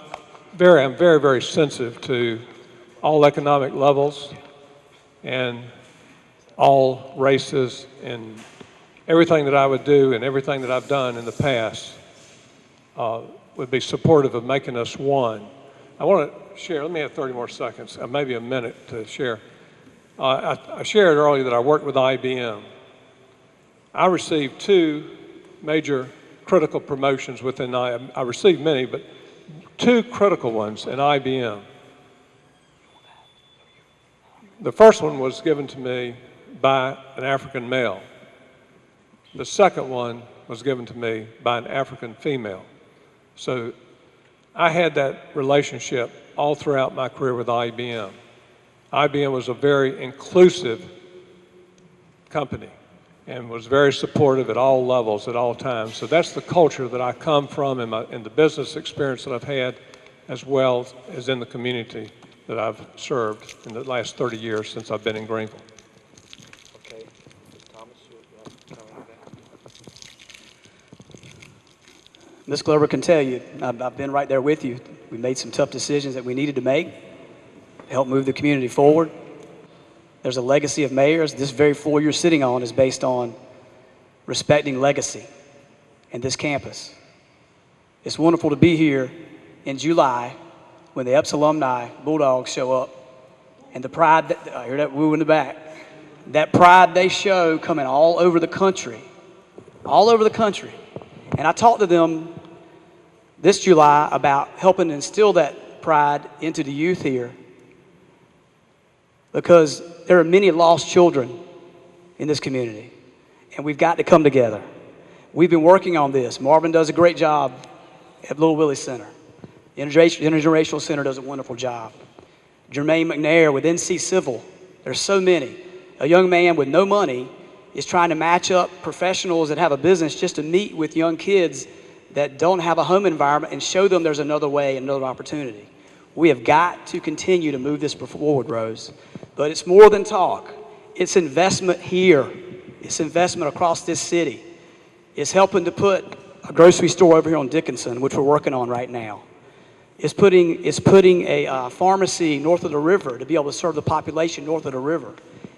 very, very sensitive to all economic levels and all races, and everything that I would do and everything that I've done in the past would be supportive of making us one. I want to share, let me have 30 more seconds, maybe a minute to share. I shared earlier that I worked with IBM. I received 2 major critical promotions within I received many, but 2 critical ones in IBM. The first one was given to me by an African male. The second one was given to me by an African female. So I had that relationship all throughout my career with IBM. IBM was a very inclusive company and was very supportive at all levels, at all times. So that's the culture that I come from in the business experience that I've had, as well as in the community that I've served in the last 30 years since I've been in Greenville. Okay. Thomas, you want to Ms. Glover can tell you, I've been right there with you. We made some tough decisions that we needed to make to help move the community forward. There's a legacy of mayors. This very floor you're sitting on is based on respecting legacy and this campus. It's wonderful to be here in July when the Eppes alumni Bulldogs show up, and the pride that, I hear that woo in the back, that pride they show coming all over the country. And I talked to them this July about helping instill that pride into the youth here, because there are many lost children in this community, and we've got to come together. We've been working on this. Marvin does a great job at Little Willie Center. The Intergenerational Center does a wonderful job. Jermaine McNair with NC Civil, there's so many. A young man with no money is trying to match up professionals that have a business just to meet with young kids that don't have a home environment and show them there's another way, another opportunity. We have got to continue to move this forward, Rose. But it's more than talk. It's investment here. It's investment across this city. It's helping to put a grocery store over here on Dickinson, which we're working on right now. It's putting a pharmacy north of the river to be able to serve the population north of the river.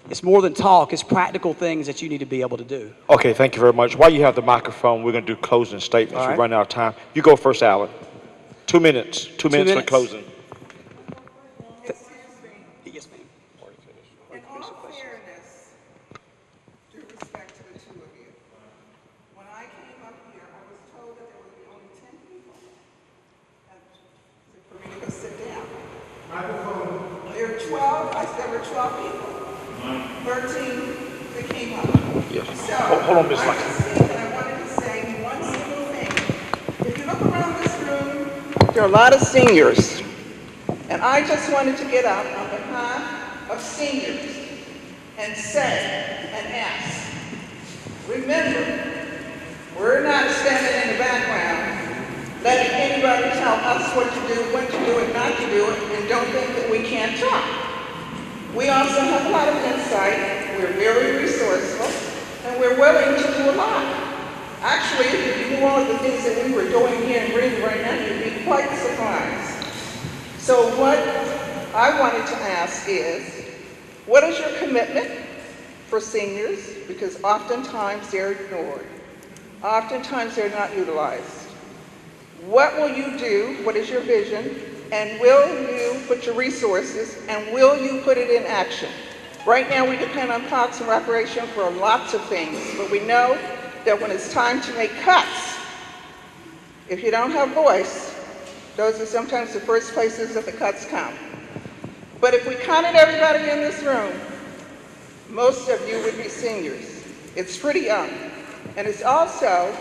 It's more than talk. It's practical things that you need to be able to do. Okay, thank you very much. While you have the microphone, we're going to do closing statements. We're running out of time. You go first, Alan. 2 minutes. 2 minutes for closing. Yes, ma'am. In all fairness, due respect to the two of you, when I came up here, I was told that there would be only 10 people. For me to go sit down. There were 12. There were 12 people. 13 that came up. Yes. So, Hold on, Ms. I Lucky. just think that I wanted to say one simple thing. If you look around this room, there are a lot of seniors. And I just wanted to get up on behalf of seniors and say and ask, remember, we're not standing in the background letting anybody tell us what to do, when to do it, not to do it, and don't think that we can't talk. We also have a lot of insight, we're very resourceful, and we're willing to do a lot. Actually, if you knew all of the things that we were doing here in Greenville right now, you'd be quite surprised. So what I wanted to ask is, what is your commitment for seniors? Because oftentimes they're ignored. Oftentimes they're not utilized. What will you do? What is your vision? And will you put your resources, and will you put it in action? Right now we depend on Parks and Recreation for lots of things, but we know that when it's time to make cuts, if you don't have voice, those are sometimes the first places that the cuts come. But if we counted everybody in this room, most of you would be seniors. It's pretty young, and it's also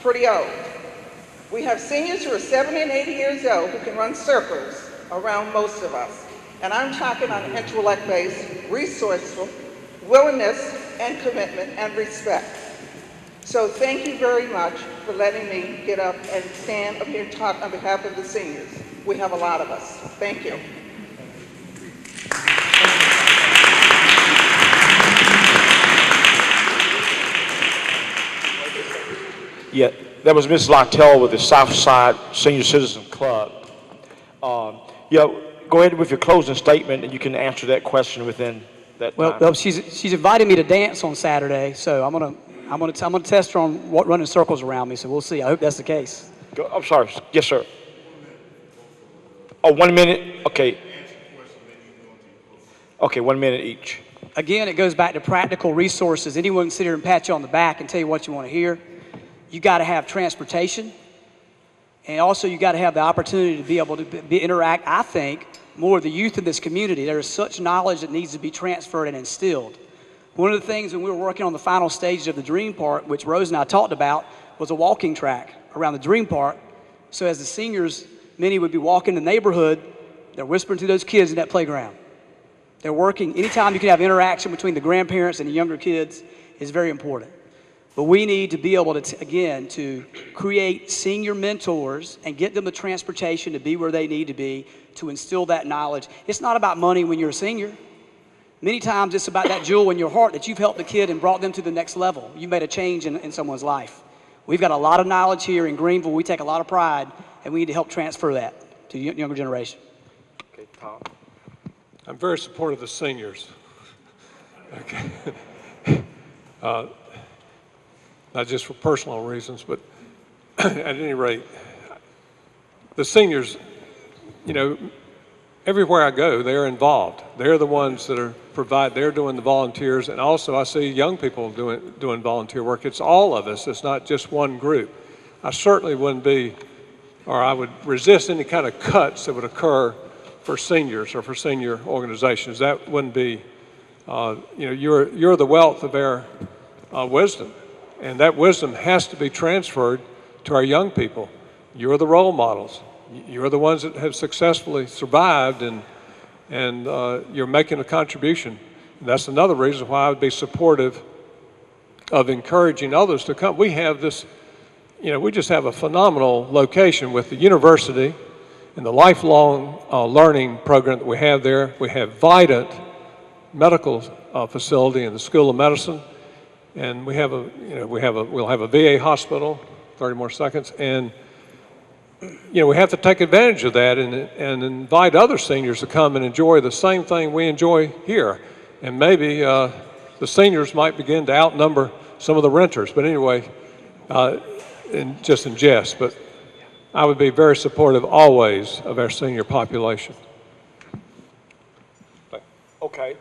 pretty old. We have seniors who are 70 and 80 years old who can run circles around most of us. And I'm talking on an intellect-based, resourceful, willingness and commitment and respect. So thank you very much for letting me get up and stand up here and talk on behalf of the seniors. We have a lot of us. Thank you. Yeah, that was Ms. Littell with the Southside Senior Citizen Club. Yeah, go ahead with your closing statement, and you can answer that question within that time. Well, she's invited me to dance on Saturday, so I'm gonna test her on running circles around me. So we'll see. I hope that's the case. I'm sorry. Yes, sir. Oh, 1 minute. Okay. Okay, 1 minute each. Again, it goes back to practical resources. Anyone can sit here and pat you on the back and tell you what you want to hear. You got to have transportation, and also you got to have the opportunity to be able to interact, I think, more with the youth in this community. There is such knowledge that needs to be transferred and instilled. One of the things when we were working on the final stages of the Dream Park, which Rose and I talked about, was a walking track around the Dream Park. So as the seniors, many would be walking the neighborhood, they're whispering to those kids in that playground. They're working, anytime you can have interaction between the grandparents and the younger kids is very important. But we need to be able to, again, to create senior mentors and get them the transportation to be where they need to be to instill that knowledge. It's not about money when you're a senior. Many times it's about that jewel in your heart that you've helped the kid and brought them to the next level. You made a change in someone's life. We've got a lot of knowledge here in Greenville. We take a lot of pride, and we need to help transfer that to the younger generation. Okay, Tom. I'm very supportive of the seniors. Okay. Not just for personal reasons, but at any rate, the seniors, you know, everywhere I go, they're involved. They're the ones that they're doing the volunteers, and also I see young people doing volunteer work. It's all of us, it's not just one group. I certainly wouldn't be, or I would resist any kind of cuts that would occur for seniors or for senior organizations. That wouldn't be, you know, you're the wealth of our wisdom, and that wisdom has to be transferred to our young people. You're the role models. You're the ones that have successfully survived, and you're making a contribution. And that's another reason why I would be supportive of encouraging others to come. We have this, you know, we just have a phenomenal location with the university and the lifelong learning program that we have there. We have Vidant medical facility in the School of Medicine, and we have we'll have a VA hospital. 30 more seconds, and you know, we have to take advantage of that and invite other seniors to come and enjoy the same thing we enjoy here. And maybe the seniors might begin to outnumber some of the renters. But anyway, just in jest, but I would be very supportive always of our senior population. Okay.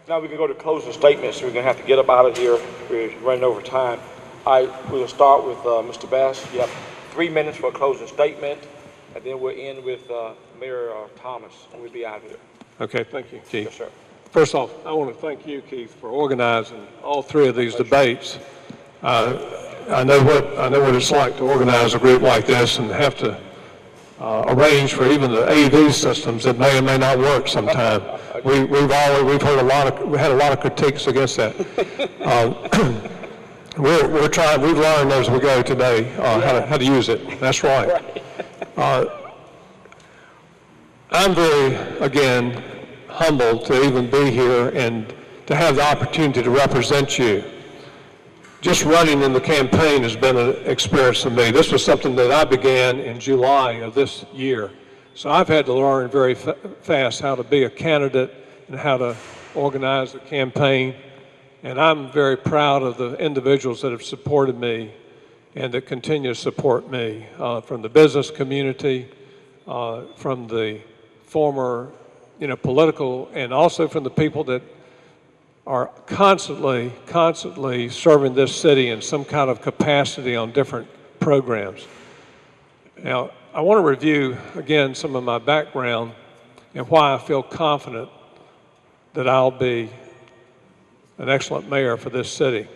Now we can go to closing statements. We're going to have to get up out of here. We're running over time. We'll start with Mr. Bass. You have 3 minutes for a closing statement, and then we'll end with Mayor Thomas, and we'll be out of here. Okay, thank you, Keith. Yes, sir. First off, I want to thank you, Keith, for organizing all three of these debates. I know what it's like to organize a group like this and have to arrange for even the AV systems that may or may not work sometime. We've had a lot of critiques against that. We're trying. We've learned as we go today how to use it. That's right. I'm very, again, humbled to even be here and to have the opportunity to represent you. Just running in the campaign has been an experience for me. This was something that I began in July of this year. So I've had to learn very fast how to be a candidate and how to organize a campaign. And I'm very proud of the individuals that have supported me and that continue to support me, from the business community, from the former, political, and also from the people that are constantly serving this city in some kind of capacity on different programs. Now, I want to review again some of my background and why I feel confident that I'll be an excellent mayor for this city.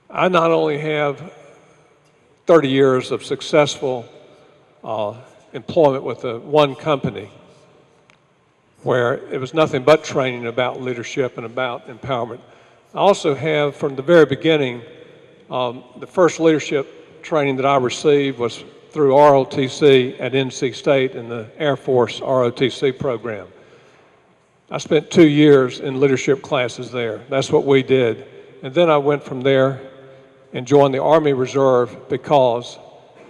I not only have 30 years of successful employment with one company where it was nothing but training about leadership and about empowerment. I also have, from the very beginning, the first leadership training that I received was through ROTC at NC State in the Air Force ROTC program. I spent 2 years in leadership classes there. That's what we did. And then I went from there and joined the Army Reserve because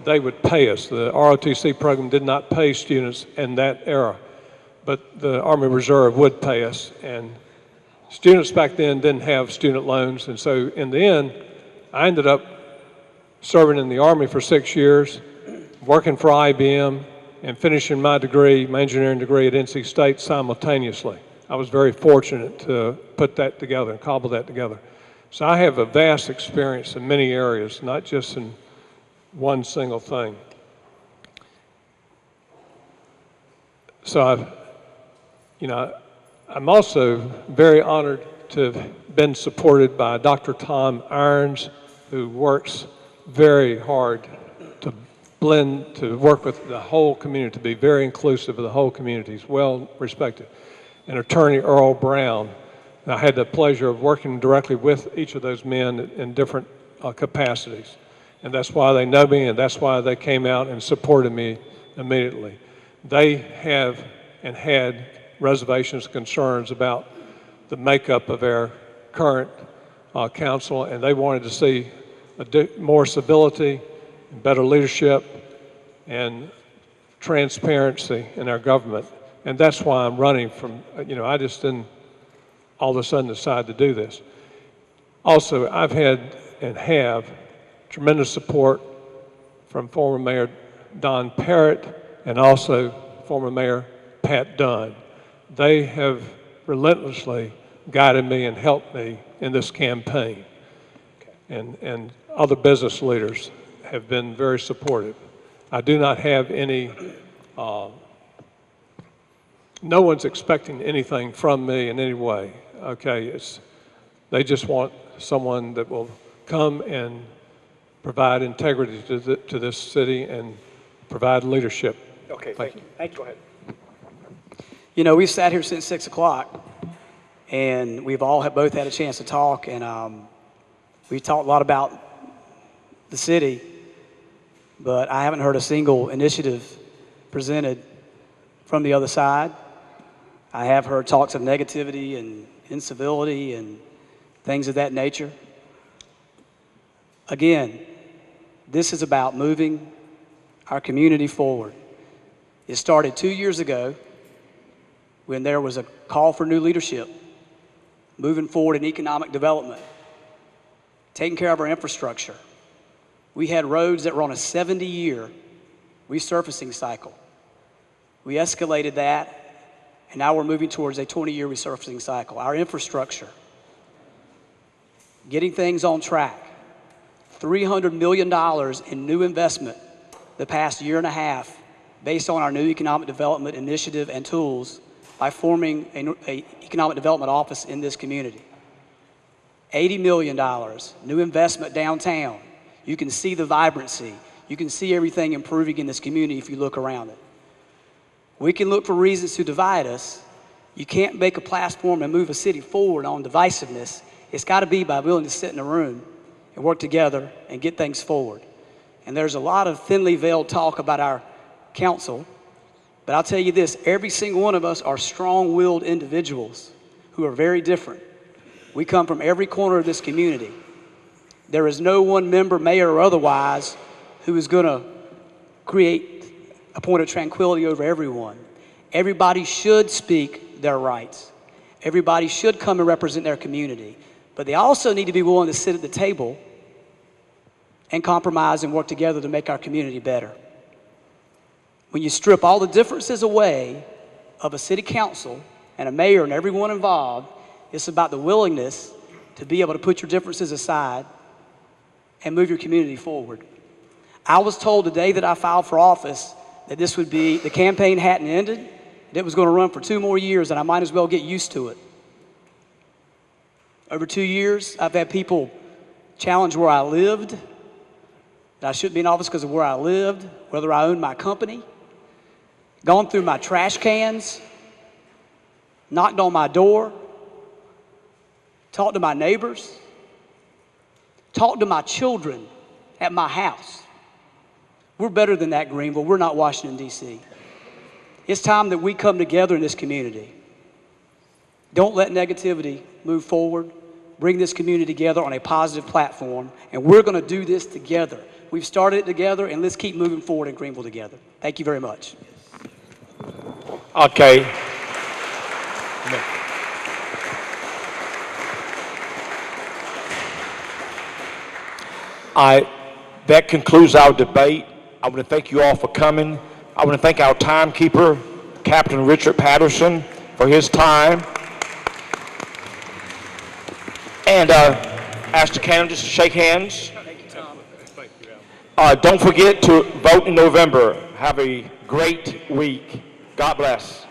they would pay us. The ROTC program did not pay students in that era, but the Army Reserve would pay us. And students back then didn't have student loans, and so in the end, I ended up serving in the Army for 6 years, working for IBM, and finishing my degree, my engineering degree at NC State simultaneously. I was very fortunate to put that together and cobble that together. So I have a vast experience in many areas, not just in one single thing. So I'm also very honored to have been supported by Dr. Tom Irons, who works very hard to work with the whole community, to be very inclusive of the whole community. He's well respected. And Attorney Earl Brown. And I had the pleasure of working directly with each of those men in different capacities. And that's why they know me, and that's why they came out and supported me immediately. They have and had reservations, concerns about the makeup of our current council, and they wanted to see more civility, better leadership, and transparency in our government. And that's why I'm running from, I just didn't all of a sudden decide to do this. Also, I've had and have tremendous support from former Mayor Don Parrott and also former Mayor Pat Dunn. They have relentlessly guided me and helped me in this campaign. And other business leaders have been very supportive. I do not have any, no one's expecting anything from me in any way, okay? They just want someone that will come and provide integrity to this city and provide leadership. Okay, thank you. Thank you. Go ahead. We've sat here since 6 o'clock, and we've all both had a chance to talk, and we've talked a lot about the city, but I haven't heard a single initiative presented from the other side. I have heard talks of negativity and incivility and things of that nature. Again, this is about moving our community forward. It started 2 years ago when there was a call for new leadership, moving forward in economic development, taking care of our infrastructure. We had roads that were on a 70-year resurfacing cycle. We escalated that, and now we're moving towards a 20-year resurfacing cycle. Our infrastructure, getting things on track. $300 million in new investment the past year and a half based on our new economic development initiative and tools by forming an economic development office in this community. $80 million, new investment downtown. You can see the vibrancy. You can see everything improving in this community if you look around it. We can look for reasons to divide us. You can't make a platform and move a city forward on divisiveness. It's got to be by willing to sit in a room and work together and get things forward. And there's a lot of thinly veiled talk about our council, but I'll tell you this, every single one of us are strong-willed individuals who are very different. We come from every corner of this community. There is no one member, mayor or otherwise, who is going to create a point of tranquility over everyone. Everybody should speak their rights. Everybody should come and represent their community. But they also need to be willing to sit at the table and compromise and work together to make our community better. When you strip all the differences away of a city council and a mayor and everyone involved, it's about the willingness to be able to put your differences aside and move your community forward. I was told the day that I filed for office that this would be, the campaign hadn't ended, that it was going to run for 2 more years, and I might as well get used to it. Over 2 years, I've had people challenge where I lived, that I shouldn't be in office because of where I lived, whether I owned my company, gone through my trash cans, knocked on my door, talked to my neighbors, talked to my children at my house. We're better than that, Greenville. We're not Washington, D.C. It's time that we come together in this community. Don't let negativity move forward. bring this community together on a positive platform, and we're going to do this together. We've started it together, and let's keep moving forward in Greenville together. Thank you very much. Okay. That concludes our debate. I want to thank you all for coming. I want to thank our timekeeper, Captain Richard Patterson, for his time. And ask the candidates to shake hands. Don't forget to vote in November. Have a great week. God bless.